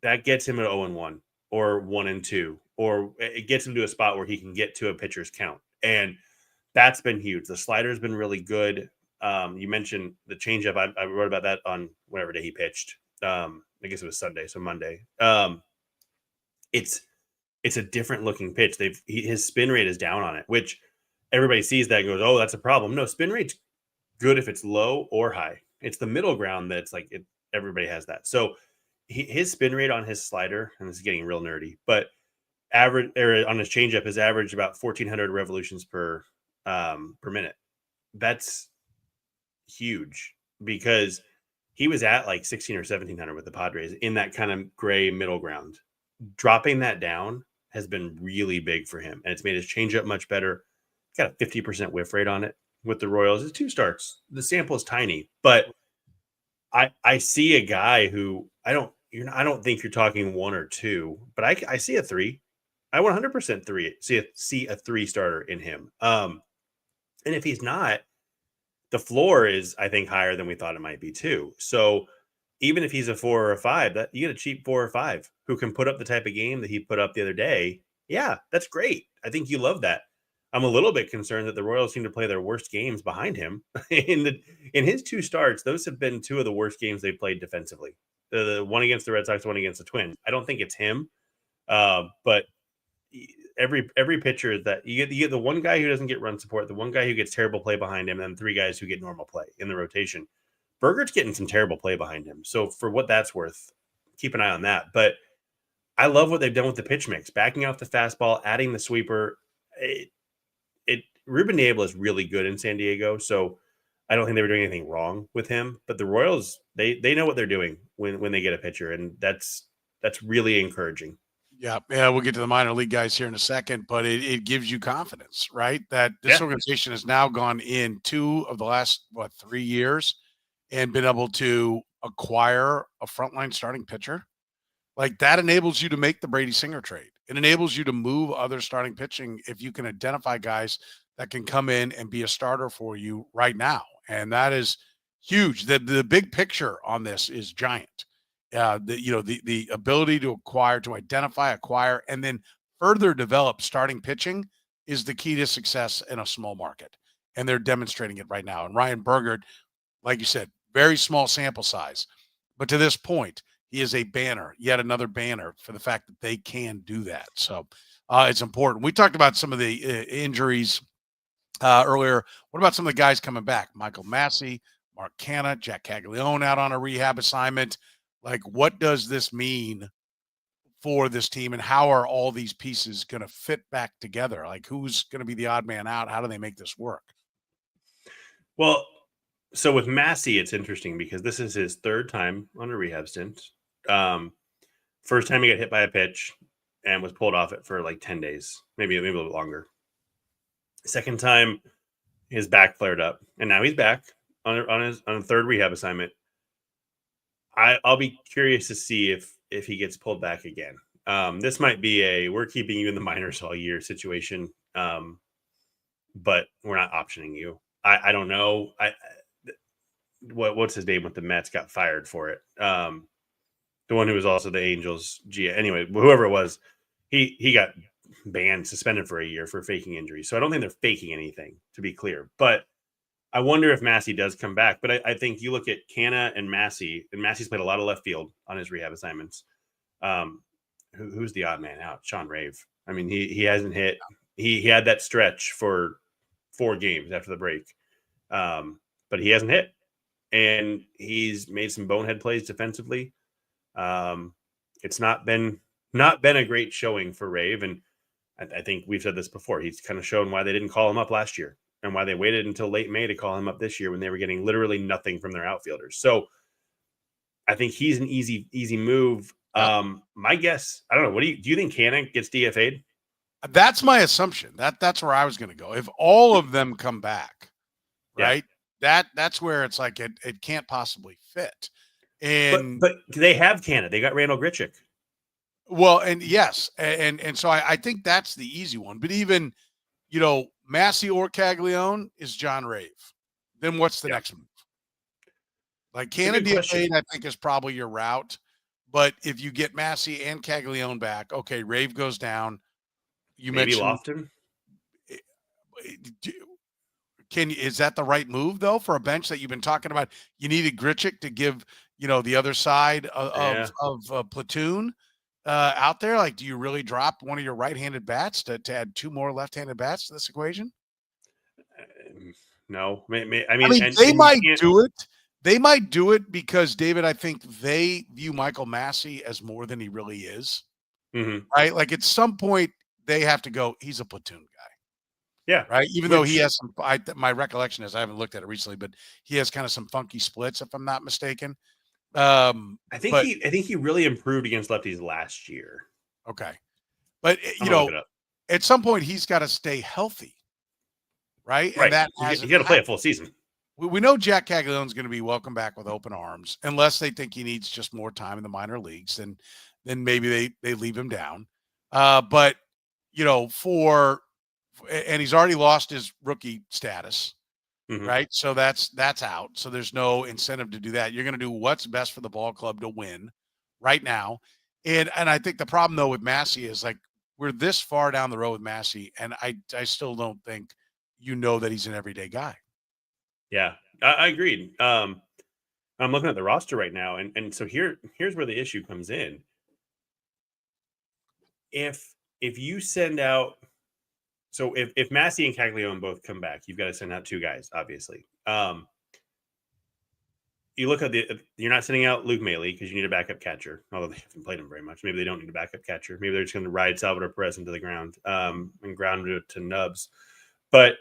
that gets him at 0-1 or 1-2, or it gets him to a spot where he can get to a pitcher's count. And that's been huge. The slider's been really good. You mentioned the changeup. I wrote about that on whatever day he pitched. I guess it was Sunday, so Monday. It's a different looking pitch. His spin rate is down on it, which everybody sees that and goes, "Oh, that's a problem." No, spin rate's good if it's low or high. It's the middle ground that's like everybody has that. So his spin rate on his slider, and this is getting real nerdy, but average or on his changeup is average about 1,400 revolutions per minute. That's huge because he was at like 16 or 1,700 with the Padres in that kind of gray middle ground. Dropping that down has been really big for him, and it's made his changeup much better. Got a 50% whiff rate on it with the Royals. It's 2 starts. The sample is tiny, but I see a guy who I don't think you're talking 1 or 2, but I see a 3. I 100% see a 3 starter in him. And if he's not, the floor is, I think, higher than we thought it might be too. So even if he's a 4 or a 5, that you get a cheap 4 or 5 who can put up the type of game that he put up the other day. Yeah, that's great. I think you love that. I'm a little bit concerned that the Royals seem to play their worst games behind him. In his 2 starts, those have been 2 of the worst games they played defensively. The one against the Red Sox, one against the Twins. I don't think it's him, but every pitcher that you get the one guy who doesn't get run support, the one guy who gets terrible play behind him, and then 3 guys who get normal play in the rotation. Bergert's getting some terrible play behind him. So for what that's worth, keep an eye on that. But I love what they've done with the pitch mix, backing off the fastball, adding the sweeper. Ruben Diablo is really good in San Diego, so I don't think they were doing anything wrong with him. But the Royals, they know what they're doing when they get a pitcher, and that's really encouraging. Yeah, we'll get to the minor league guys here in a second, but it gives you confidence, right? That this organization has now gone in 2 of the last 3 years and been able to acquire a frontline starting pitcher. Like that enables you to make the Brady Singer trade. It enables you to move other starting pitching if you can identify guys that can come in and be a starter for you right now. And that is huge. The big picture on this is giant. The ability to identify, acquire, and then further develop starting pitching is the key to success in a small market. And they're demonstrating it right now. And Ryan Bergert, like you said, very small sample size. But to this point, he is a banner, yet another banner for the fact that they can do that. So it's important. We talked about some of the injuries earlier. What about some of the guys coming back? Michael Massey, Mark Canha, Jack Caglione out on a rehab assignment. Like, what does this mean for this team, and how are all these pieces going to fit back together? Like, who's going to be the odd man out? How do they make this work? Well, so with Massey, it's interesting because this is his 3rd time on a rehab stint. First time he got hit by a pitch and was pulled off it for like 10 days, maybe a little bit longer. Second time, his back flared up, and now he's back on a 3rd rehab assignment. I'll be curious to see if he gets pulled back again. This might be we're keeping you in the minors all year situation, but we're not optioning you. I don't know. What's his name with the Mets got fired for it. The one who was also the Angels GM. Anyway, whoever it was, he got banned, suspended for a year for faking injuries. So I don't think they're faking anything, to be clear. But I wonder if Massey does come back. But I think you look at Canha and Massey's played a lot of left field on his rehab assignments. Who's the odd man out? Sean Rave. I mean, he hasn't hit. He had that stretch for 4 games after the break, but he hasn't hit, and he's made some bonehead plays defensively. It's not been a great showing for Rave, and I think we've said this before. He's kind of shown why they didn't call him up last year and why they waited until late May to call him up this year when they were getting literally nothing from their outfielders. So I think he's an easy move. My guess, I don't know. Do you think Canha gets DFA'd? That's my assumption. That's where I was going to go. If all of them come back, right? That's where it's like it can't possibly fit. And but they have Canha. They got Randall Grichuk. Well, and yes, and so I think that's the easy one. But even, Massey or Caglione is John Rave. Then what's the next move? Like Canha DFA, I think, is probably your route. But if you get Massey and Caglione back, okay, Rave goes down. You Maybe mentioned Lofton. Is that the right move though for a bench that you've been talking about? You needed Grichuk to give the other side of platoon out there. Like, do you really drop one of your right-handed bats to add 2 more left-handed bats to this equation? No, I mean, they might do it. They might do it because, David, I think they view Michael Massey as more than he really is. Mm-hmm. Right? Like at some point, they have to go, he's a platoon guy. Yeah. Right? Even though he has some, my recollection is, I haven't looked at it recently, but he has kind of some funky splits, if I'm not mistaken. I think he really improved against lefties last year. Okay. But, at some point, he's got to stay healthy. Right? Right. And He's got to play a full season. We know Jack Caglianone's going to be welcome back with open arms, unless they think he needs just more time in the minor leagues. Then maybe they leave him down. But and he's already lost his rookie status, right? So that's out. So there's no incentive to do that. You're going to do what's best for the ball club to win right now. And I think the problem though with Massey is like we're this far down the road with Massey, and I still don't think that he's an everyday guy. Yeah, I agreed. I'm looking at the roster right now, and so here's where the issue comes in. If you send out, so if Massey and Caglione both come back, you've got to send out two guys, obviously. You look at you're not sending out Luke Maley because you need a backup catcher, although they haven't played him very much. Maybe they don't need a backup catcher. Maybe they're just going to ride Salvador Perez into the ground and ground him to nubs. But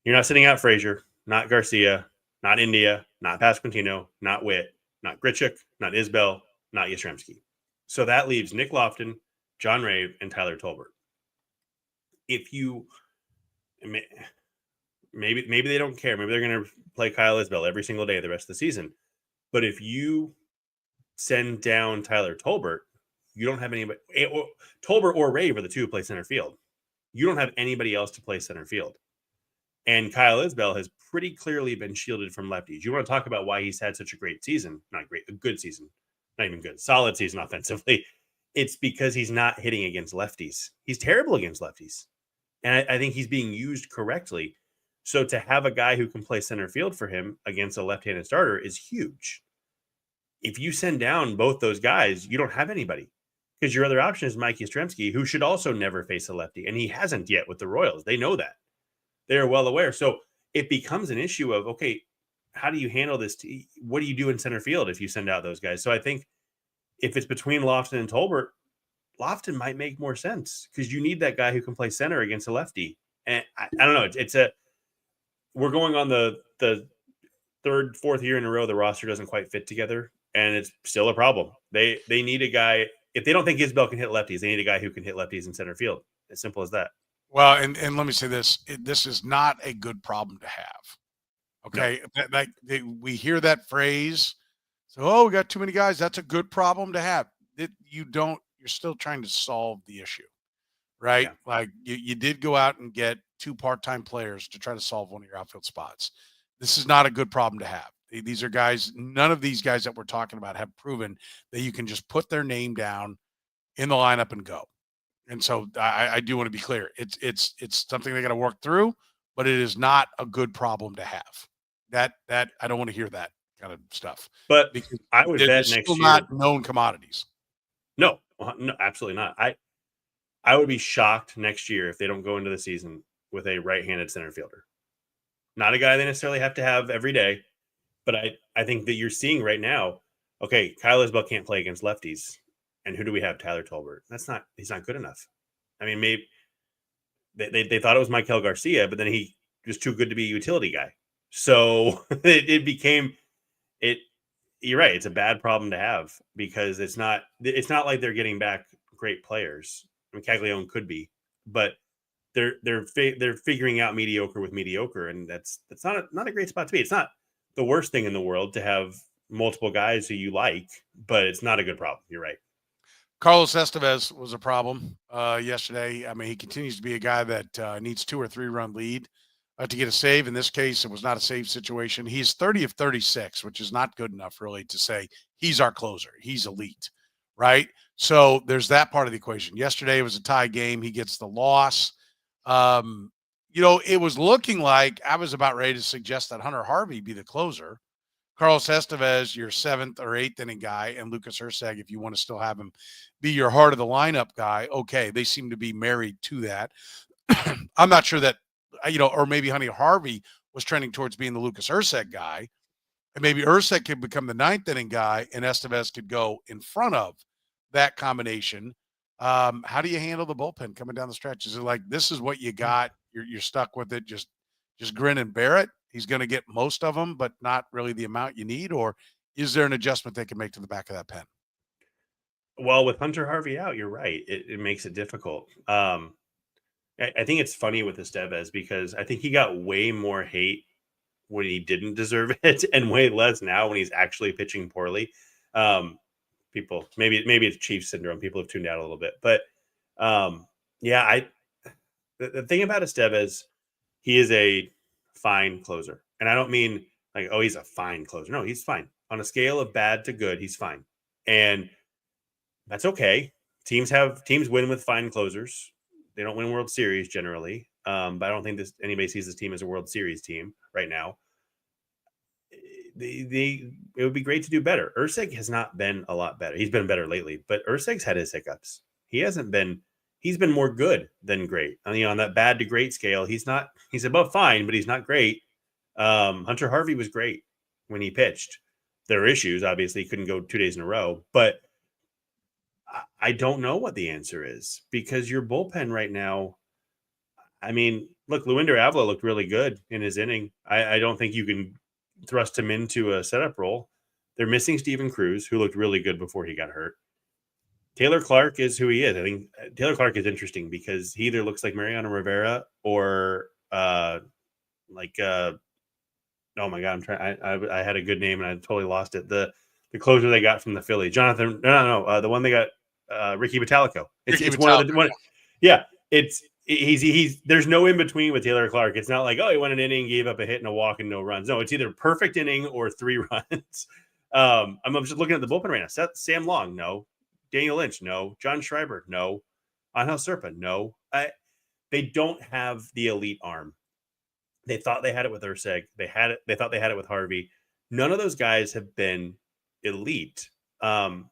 you're not sending out Frazier, not Garcia, not India, not Pasquantino, not Witt, not Grichuk, not Isbell, not Yastrzemski. So that leaves Nick Lofton, John Rave, and Tyler Tolbert. If you maybe they don't care. Maybe they're going to play Kyle Isbell every single day the rest of the season. But if you send down Tyler Tolbert, you don't have anybody. Tolbert or Rave are the two who play center field. You don't have anybody else to play center field. And Kyle Isbell has pretty clearly been shielded from lefties. You want to talk about why he's had such a great season? Not great, a good season. Not even good. Solid season offensively. It's because he's not hitting against lefties. He's terrible against lefties. And I think he's being used correctly. So to have a guy who can play center field for him against a left-handed starter is huge. If you send down both those guys, you don't have anybody. Because your other option is Mike Yastrzemski, who should also never face a lefty. And he hasn't yet with the Royals. They know that. They're well aware. So it becomes an issue of, okay, how do you handle this? What do you do in center field if you send out those guys? So I think if it's between Lofton and Tolbert, Lofton might make more sense because you need that guy who can play center against a lefty. And I don't know. We're going on the third, fourth year in a row. The roster doesn't quite fit together, and it's still a problem. They need a guy. If they don't think Isbell can hit lefties, they need a guy who can hit lefties in center field. As simple as that. Well, and let me say this. This is not a good problem to have. Okay? No. We hear that phrase. So, we got too many guys. That's a good problem to have. You're still trying to solve the issue, right? Yeah. Like you did go out and get two part-time players to try to solve one of your outfield spots. This is not a good problem to have. These are guys, none of these guys that we're talking about have proven that you can just put their name down in the lineup and go. And so I do want to be clear. It's something they got to work through, but it is not a good problem to have. That I don't want to hear that kind of stuff. But because I would bet next year, not known commodities. No, absolutely not. I would be shocked next year if they don't go into the season with a right-handed center fielder. Not a guy they necessarily have to have every day, but I think that you're seeing right now, okay, Kyle Isbell can't play against lefties. And who do we have? Tyler Tolbert. He's not good enough. I mean, maybe they thought it was Michael Garcia, but then he was too good to be a utility guy. So it became it. You're right. It's a bad problem to have because it's not like they're getting back great players. I mean, Caglione could be, but they're figuring out mediocre with mediocre, and that's not a great spot to be. It's not the worst thing in the world to have multiple guys who you like, but it's not a good problem. You're right. Carlos Estevez was a problem yesterday. I mean, he continues to be a guy that needs 2 or 3 run lead to get a save. In this case, it was not a save situation. He's 30 of 36, which is not good enough really to say he's our closer. He's elite, right? So there's that part of the equation. Yesterday it was a tie game. He gets the loss. It was looking like I was about ready to suggest that Hunter Harvey be the closer. Carlos Estevez, your 7th or 8th inning guy, and Lucas Erceg, if you want to still have him be your heart of the lineup guy, okay, they seem to be married to that. I'm not sure that or maybe Honey Harvey was trending towards being the Lucas Erceg guy. And maybe Erceg could become the ninth inning guy and Estevez could go in front of that combination. How do you handle the bullpen coming down the stretch? Is it like, this is what you got, you're stuck with it, just grin and bear it? He's going to get most of them, but not really the amount you need? Or is there an adjustment they can make to the back of that pen? Well, with Hunter Harvey out, you're right. It makes it difficult. I think it's funny with Estevez because I think he got way more hate when he didn't deserve it and way less now when he's actually pitching poorly. People, maybe it's Chiefs syndrome. People have tuned out a little bit, but the thing about Estevez, he is a fine closer. And I don't mean like, oh, he's a fine closer. No, he's fine. On a scale of bad to good, he's fine. And that's okay. Teams win with fine closers. They don't win World Series generally. But I don't think anybody sees this team as a World Series team right now. It would be great to do better. Erceg has not been a lot better. He's been better lately, but Erceg's had his hiccups. He's been more good than great. On that bad to great scale, he's above fine, but he's not great. Hunter Harvey was great when he pitched. There are issues, obviously, he couldn't go 2 days in a row, but I don't know what the answer is because your bullpen right now, I mean, look, Luinder Avila looked really good in his inning. I don't think you can thrust him into a setup role. They're missing Steven Cruz, who looked really good before he got hurt. Taylor Clark is who he is. I think Taylor Clark is interesting because he either looks like Mariano Rivera or oh my God, I had a good name and I totally lost it. The closer they got from the Philly, Jonathan. No, the one they got, Ricky Metallico. It's one of the one. Yeah, he's there's no in between with Taylor Clark. It's not like, oh, he won an inning, gave up a hit and a walk and no runs. No, it's either perfect inning or 3 runs. I'm just looking at the bullpen right now. Sam Long, no. Daniel Lynch, no. John Schreiber, no. Angel Serpa, no. They don't have the elite arm. They thought they had it with Erceg. They thought they had it with Harvey. None of those guys have been elite. The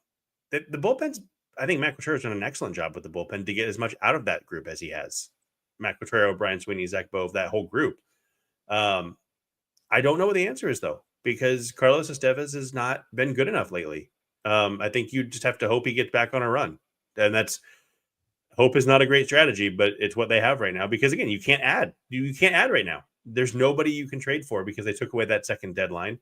bullpen's, I think Matt Quatrero's done an excellent job with the bullpen to get as much out of that group as he has. Matt Quatrero, Brian Sweeney, Zach Bove, that whole group. I don't know what the answer is, though, because Carlos Estevez has not been good enough lately. I think you just have to hope he gets back on a run. And hope is not a great strategy, but it's what they have right now. Because, again, you can't add. You can't add right now. There's nobody you can trade for because they took away that second deadline.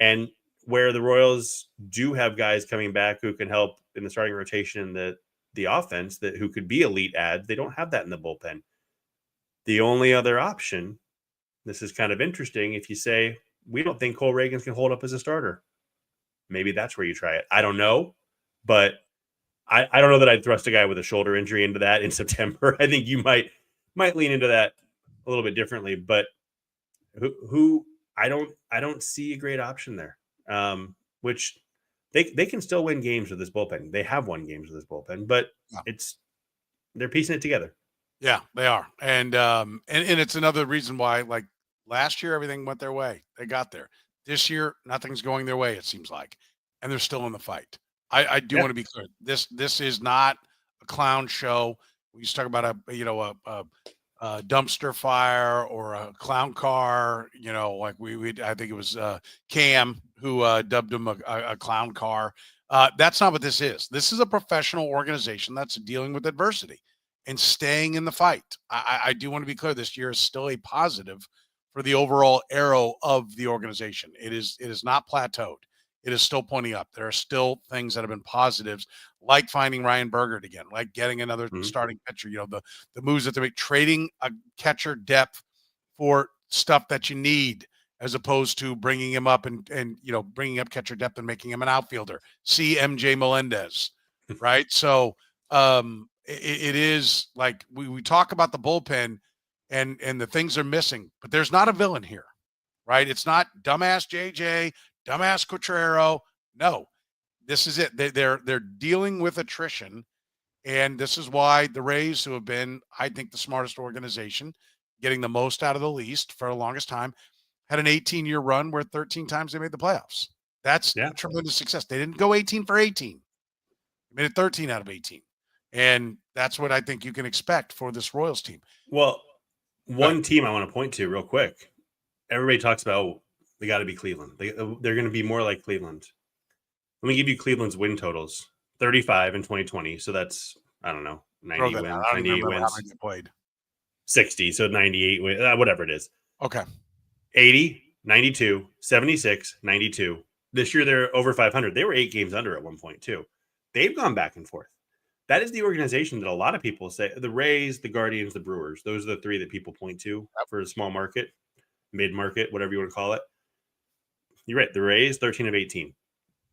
And where the Royals do have guys coming back who can help in the starting rotation and the offense who could be elite ads, they don't have that in the bullpen. The only other option, this is kind of interesting, if you say, we don't think Cole Ragans can hold up as a starter. Maybe that's where you try it. I don't know, but I don't know that I'd thrust a guy with a shoulder injury into that in September. I think you might lean into that a little bit differently, but who I don't see a great option there. Which they can still win games with this bullpen. They have won games with this bullpen, but they're piecing it together. Yeah, they are. And it's another reason why, like, last year, everything went their way. They got there. This year, nothing's going their way, it seems like. And they're still in the fight. I do want to be clear. This is not a clown show. We used to talk about a dumpster fire or a clown car, like I think it was Cam who dubbed him a clown car. That's not what this is. This is a professional organization that's dealing with adversity and staying in the fight. I do want to be clear. This year is still a positive for the overall arrow of the organization. It is not plateaued. It is still pointing up. There are still things that have been positives, like finding Ryan Bergert again, like getting another starting pitcher, the moves that they make, trading a catcher depth for stuff that you need, as opposed to bringing him up and bringing up catcher depth and making him an outfielder. See MJ Melendez, right? So it is like we talk about the bullpen and the things are missing, but there's not a villain here, right? It's not dumbass JJ, dumbass Quatrero. No, this is it. They're dealing with attrition, and this is why the Rays, who have been, I think, the smartest organization, getting the most out of the least for the longest time, had an 18-year run where 13 times they made the playoffs. That's a tremendous success. They didn't go 18 for 18. They made it 13 out of 18. And that's what I think you can expect for this Royals team. Well, One team I want to point to real quick. Everybody talks about, oh, they got to be Cleveland. They're going to be more like Cleveland. Let me give you Cleveland's win totals. 35 in 2020. So that's, I don't know, 90 wins, I don't even 98 remember wins. how many they played. 60. So 98 wins, whatever it is. Okay. 80, 92, 76, 92. This year they're over 500. They were 8 games under at one point too. They've gone back and forth. That is the organization that a lot of people say, the Rays, the Guardians, the Brewers. Those are the 3 that people point to for a small market, mid-market, whatever you want to call it. You're right. The Rays, 13 of 18.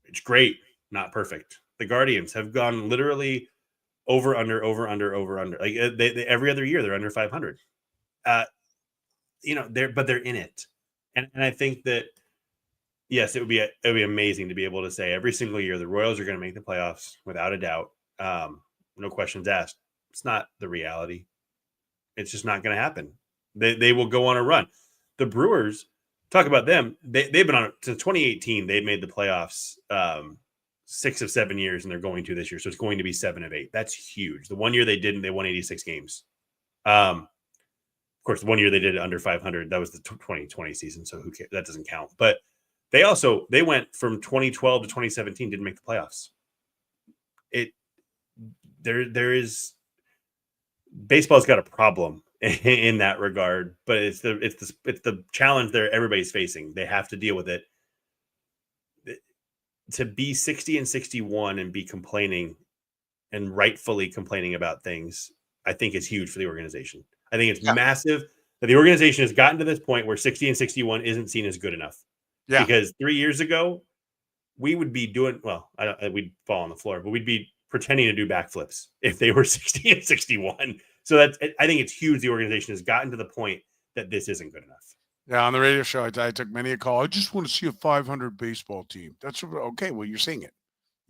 It's great, not perfect. The Guardians have gone literally over, under. Like they every other year, they're under 500. They're in it. And I think that, yes, it would be amazing to be able to say every single year the Royals are going to make the playoffs without a doubt. No questions asked. It's not the reality. It's just not going to happen. They will go on a run. The Brewers, talk about them. They've been on since 2018. They've made the playoffs 6 of 7 years, and they're going to this year. So it's going to be 7 of 8. That's huge. The one year they didn't, they won 86 games. Of course, the one year they did it under 500. That was the 2020 season. So who cares? That doesn't count. But they went from 2012 to 2017, didn't make the playoffs. There is baseball's got a problem in that regard, but it's the challenge there everybody's facing. They have to deal with it. To be 60 and 61 and be complaining and rightfully complaining about things, I think is huge for the organization. I think it's massive that the organization has gotten to this point where 60 and 61 isn't seen as good enough. Yeah. Because 3 years ago, we would be doing, we'd fall on the floor, but we'd be pretending to do backflips if they were 60 and 61. So I think it's huge. The organization has gotten to the point that this isn't good enough. Yeah, on the radio show, I took many a call. I just want to see a 500 baseball team. That's okay. Well, you're seeing it,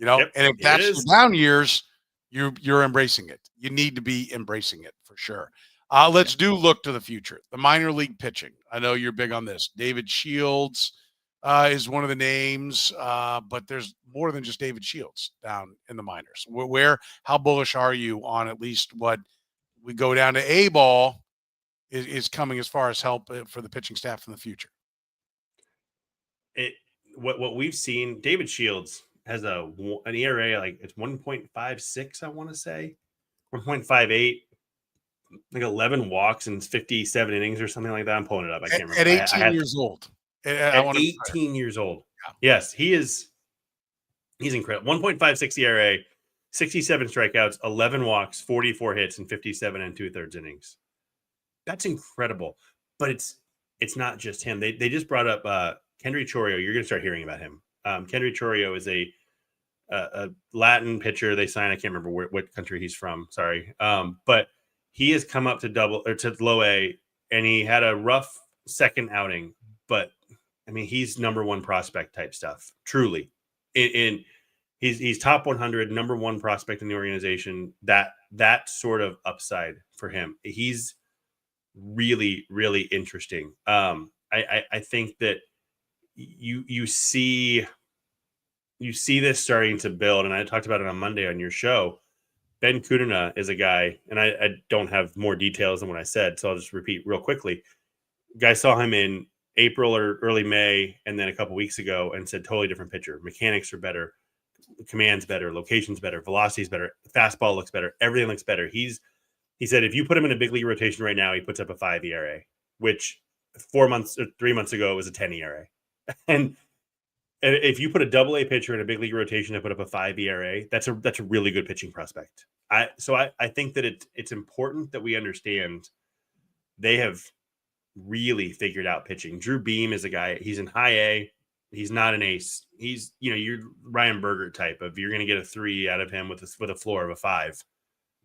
and if that's the down years, you're embracing it. You need to be embracing it for sure. Let's look to the future. The minor league pitching. I know you're big on this. David Shields is one of the names, but there's more than just David Shields down in the minors. How bullish are you on at least what we go down to A ball is coming as far as help for the pitching staff in the future? What we've seen, David Shields has an ERA like it's 1.56, I want to say 1.58, like 11 walks and 57 innings or something like that. I'm pulling it up. I can't remember. At 18 years old. At 18 years old. Yeah. Yes, he's incredible. 1.56 ERA, 67 strikeouts, 11 walks, 44 hits, and 57 and 2/3 innings. That's incredible. But it's not just him. They just brought up Kendry Chorrio. You're going to start hearing about him. Kendry Chorrio is a Latin pitcher they signed. I can't remember what country he's from. Sorry. But he has come up to low A, and he had a rough second outing. But I mean, he's number one prospect type stuff. Truly, he's top 100, number one prospect in the organization. That sort of upside for him. He's really, really interesting. I think that you see this starting to build, and I talked about it on Monday on your show. Ben Kudina is a guy, and I don't have more details than what I said, so I'll just repeat real quickly. Guy saw him in April or early May, and then a couple weeks ago, and said totally different pitcher. Mechanics are better, command's better, location's better, velocity's better, fastball looks better, everything looks better. He said if you put him in a big league rotation right now, he puts up a 5 ERA, which 3 months ago was a 10 ERA. And if you put a double-A pitcher in a big league rotation and put up a 5 ERA, that's a really good pitching prospect. I think that it's important that we understand they have really figured out pitching. Drew Beam is a guy, he's in high A. He's not an ace. He's, you're Ryan Bergert type of, you're going to get a 3 out of him with a floor of a 5.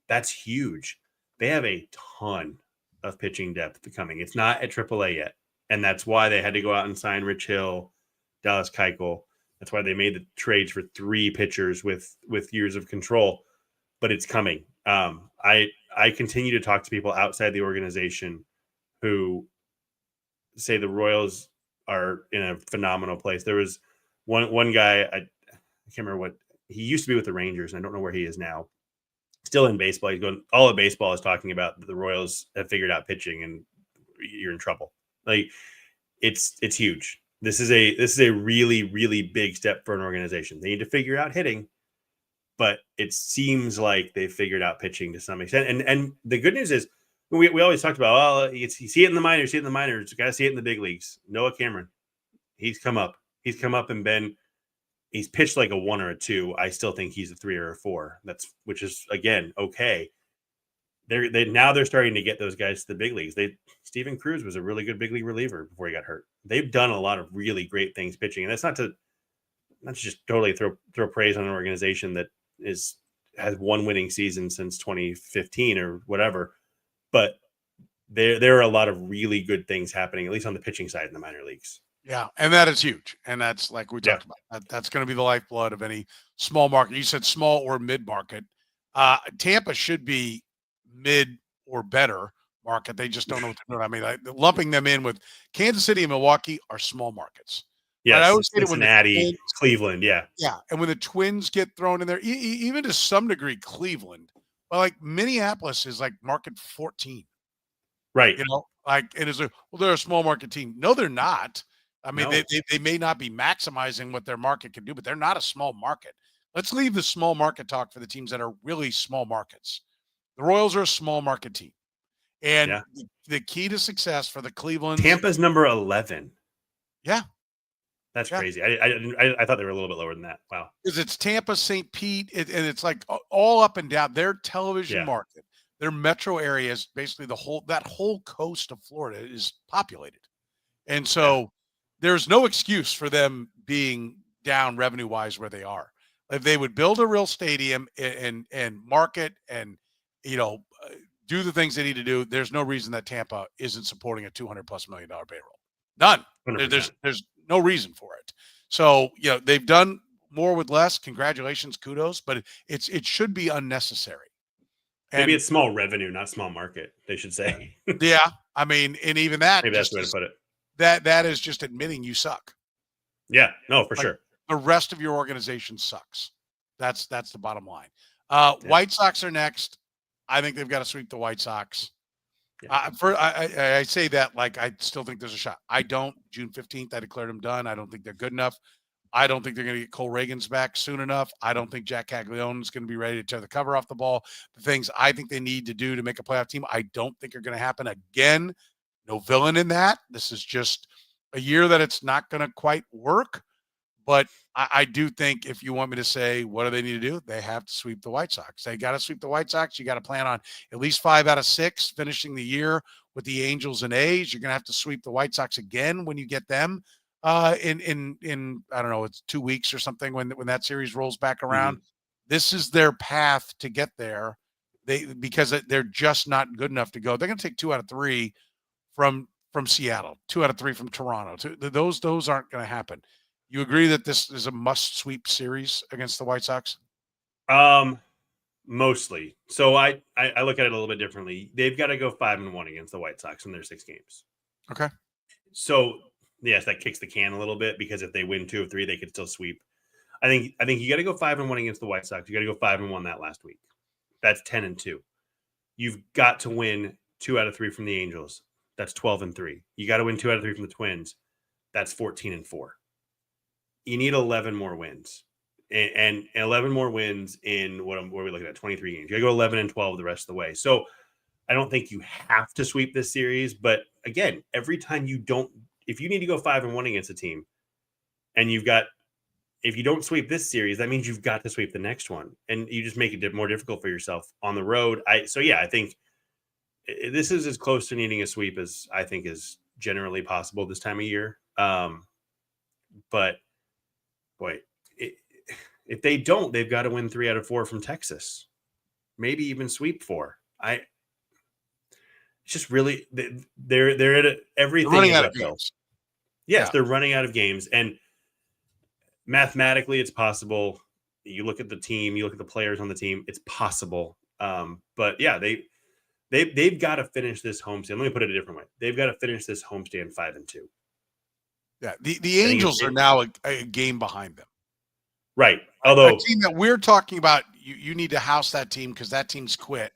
That's huge. They have a ton of pitching depth coming. It's not at AAA yet. And that's why they had to go out and sign Rich Hill, Dallas Keuchel. That's why they made the trades for 3 pitchers with years of control. But it's coming. I continue to talk to people outside the organization who say the Royals are in a phenomenal place. There was one guy, I can't remember what, he used to be with the Rangers, and I don't know where he is now. Still in baseball. He's going, all of baseball is talking about the Royals have figured out pitching, and you're in trouble. Like it's huge. This is a really, really big step for an organization. They need to figure out hitting, but it seems like they've figured out pitching to some extent. And the good news is we always talked about, you see it in the minors, you got to see it in the big leagues. Noah Cameron, he's come up and he's pitched like a 1 or a 2. I still think he's a 3 or a 4. Which is again okay. They're starting to get those guys to the big leagues. Steven Cruz was a really good big league reliever before he got hurt. They've done a lot of really great things pitching, and that's not to just totally throw praise on an organization that has one winning season since 2015 or whatever. But there are a lot of really good things happening, at least on the pitching side in the minor leagues. Yeah, and that is huge. And that's like we talked about. That's going to be the lifeblood of any small market. You said small or mid-market. Tampa should be mid or better market. They just don't know what to do. I mean, lumping them in with Kansas City and Milwaukee are small markets. Yeah, I always say Cincinnati, Cleveland, yeah. Yeah, and when the Twins get thrown in there, even to some degree Cleveland, but like Minneapolis is like market 14. Right. You know, like it is they're a small market team. No, they're not. I mean, No. they may not be maximizing what their market can do, but they're not a small market. Let's leave the small market talk for the teams that are really small markets. The Royals are a small market team. And the key to success for the Cleveland Tampa's number 11. Yeah. That's crazy. I thought they were a little bit lower than that. Wow. Because it's Tampa, St. Pete, and it's like all up and down. Their television market, their metro areas, basically that whole coast of Florida is populated. And so there's no excuse for them being down revenue-wise where they are. If they would build a real stadium and market and, do the things they need to do, there's no reason that Tampa isn't supporting a $200+ million payroll. None. There's no reason for it. So, they've done more with less. Congratulations, kudos, but it should be unnecessary. Maybe it's small revenue, not small market, they should say. Yeah. I mean, and even that. Maybe that's the way to put it. That is just admitting you suck. Yeah, no, for sure. The rest of your organization sucks. That's the bottom line. White Sox are next. I think they've got to sweep the White Sox. Yeah. I say that like I still think there's a shot. I don't. June 15th, I declared them done. I don't think they're good enough. I don't think they're going to get Cole Ragans back soon enough. I don't think Jack Caglione is going to be ready to tear the cover off the ball. The things I think they need to do to make a playoff team, I don't think are going to happen again. No villain in that. This is just a year that it's not going to quite work. But I do think if you want me to say what do they need to do, they have to sweep the White Sox. They got to sweep the White Sox. You got to plan on at least 5 out of 6 finishing the year with the Angels and A's. You're going to have to sweep the White Sox again when you get them in I don't know, it's 2 weeks or something when that series rolls back around. Mm-hmm. This is their path to get there. Because they're just not good enough to go. They're going to take 2 out of 3 from Seattle, 2 out of 3 from Toronto. Those aren't going to happen. You agree that this is a must sweep series against the White Sox? Mostly. So I look at it a little bit differently. They've got to go 5-1 against the White Sox in their 6 games. Okay. So yes, that kicks the can a little bit because if they win 2 of 3, they could still sweep. I think you got to go 5-1 against the White Sox. You got to go 5-1 that last week. That's 10-2. You've got to win 2 out of 3 from the Angels. That's 12-3. You got to win 2 out of 3 from the Twins. That's 14-4. You need 11 more wins, and 11 more wins in what are we looking at? 23 games. You got to go 11-12 the rest of the way. So I don't think you have to sweep this series, but again, every time if you need to go 5-1 against a team, and if you don't sweep this series, that means you've got to sweep the next one, and you just make it more difficult for yourself on the road. I think this is as close to needing a sweep as I think is generally possible this time of year. But boy, if they don't, they've got to win 3 out of 4 from Texas, maybe even sweep 4. It's just really they're at everything. They're running out of games. Yes, they're running out of games, and mathematically, it's possible. You look at the team, you look at the players on the team, it's possible. But yeah, they've got to finish this homestand. Let me put it a different way. They've got to finish this homestand 5-2. Yeah, the Angels are now a game behind them. Right. Although a team that we're talking about, you need to house that team because that team's quit.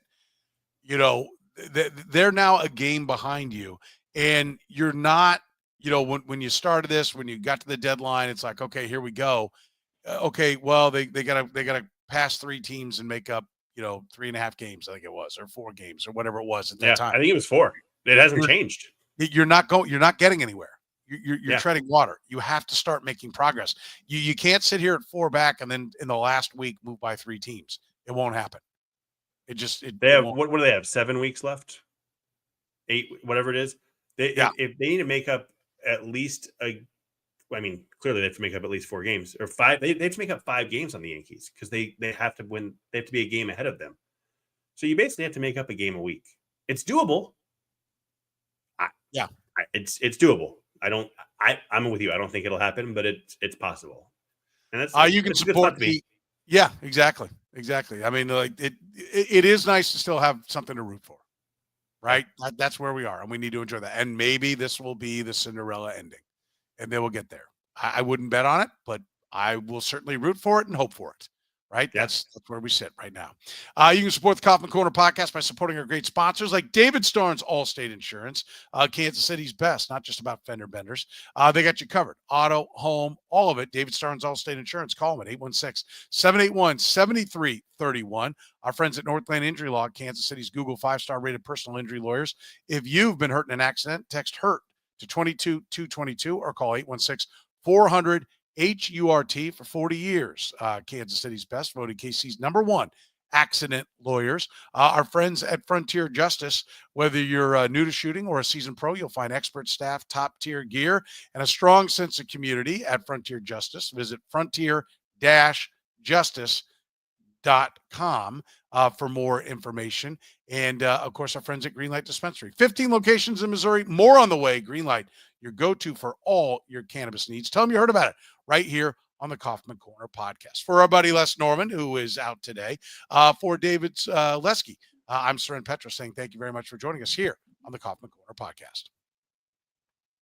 They're now a game behind you. And you're not, when you started this, when you got to the deadline, it's like, okay, here we go. Okay, well, they gotta pass 3 teams and make up, 3.5 games, I think it was, or 4 games, or whatever it was at that time. I think it was 4. It hasn't changed. You're not getting anywhere. You're treading water. You have to start making progress. You can't sit here at 4 back and then in the last week move by 3 teams. It won't happen. They have what do they have? 7 weeks left? 8, whatever it is. If they need to make up at least clearly they have to make up at least 4 games or 5. They have to make up 5 games on the Yankees because they have to win. They have to be a game ahead of them. So you basically have to make up a game a week. It's doable. It's doable. I'm with you. I don't think it'll happen, but it's possible. And that's you can support me. Yeah, exactly. I mean, like it is nice to still have something to root for, right? That's where we are, and we need to enjoy that. And maybe this will be the Cinderella ending, and they will get there. I wouldn't bet on it, but I will certainly root for it and hope for it. Right? That's where we sit right now. You can support the Kaufman Corner podcast by supporting our great sponsors like David Starnes Allstate Insurance, Kansas City's best, not just about fender benders. They got you covered. Auto, home, all of it. David Starnes Allstate Insurance. Call them at 816-781-7331. Our friends at Northland Injury Law, Kansas City's Google 5-star rated personal injury lawyers. If you've been hurt in an accident, text HURT to 22222 or call 816-400 HURT for 40 years. Kansas City's best, voted KC's #1 accident lawyers. Our friends at Frontier Justice, whether you're new to shooting or a seasoned pro, you'll find expert staff, top-tier gear, and a strong sense of community at Frontier Justice. Visit frontier-justice.com for more information. And, of course, our friends at Greenlight Dispensary. 15 locations in Missouri, more on the way. Greenlight, your go-to for all your cannabis needs. Tell them you heard about it right here on the Kaufman Corner podcast. For our buddy Les Norman, who is out today, for David Lesky, I'm Soren Petro saying thank you very much for joining us here on the Kaufman Corner podcast.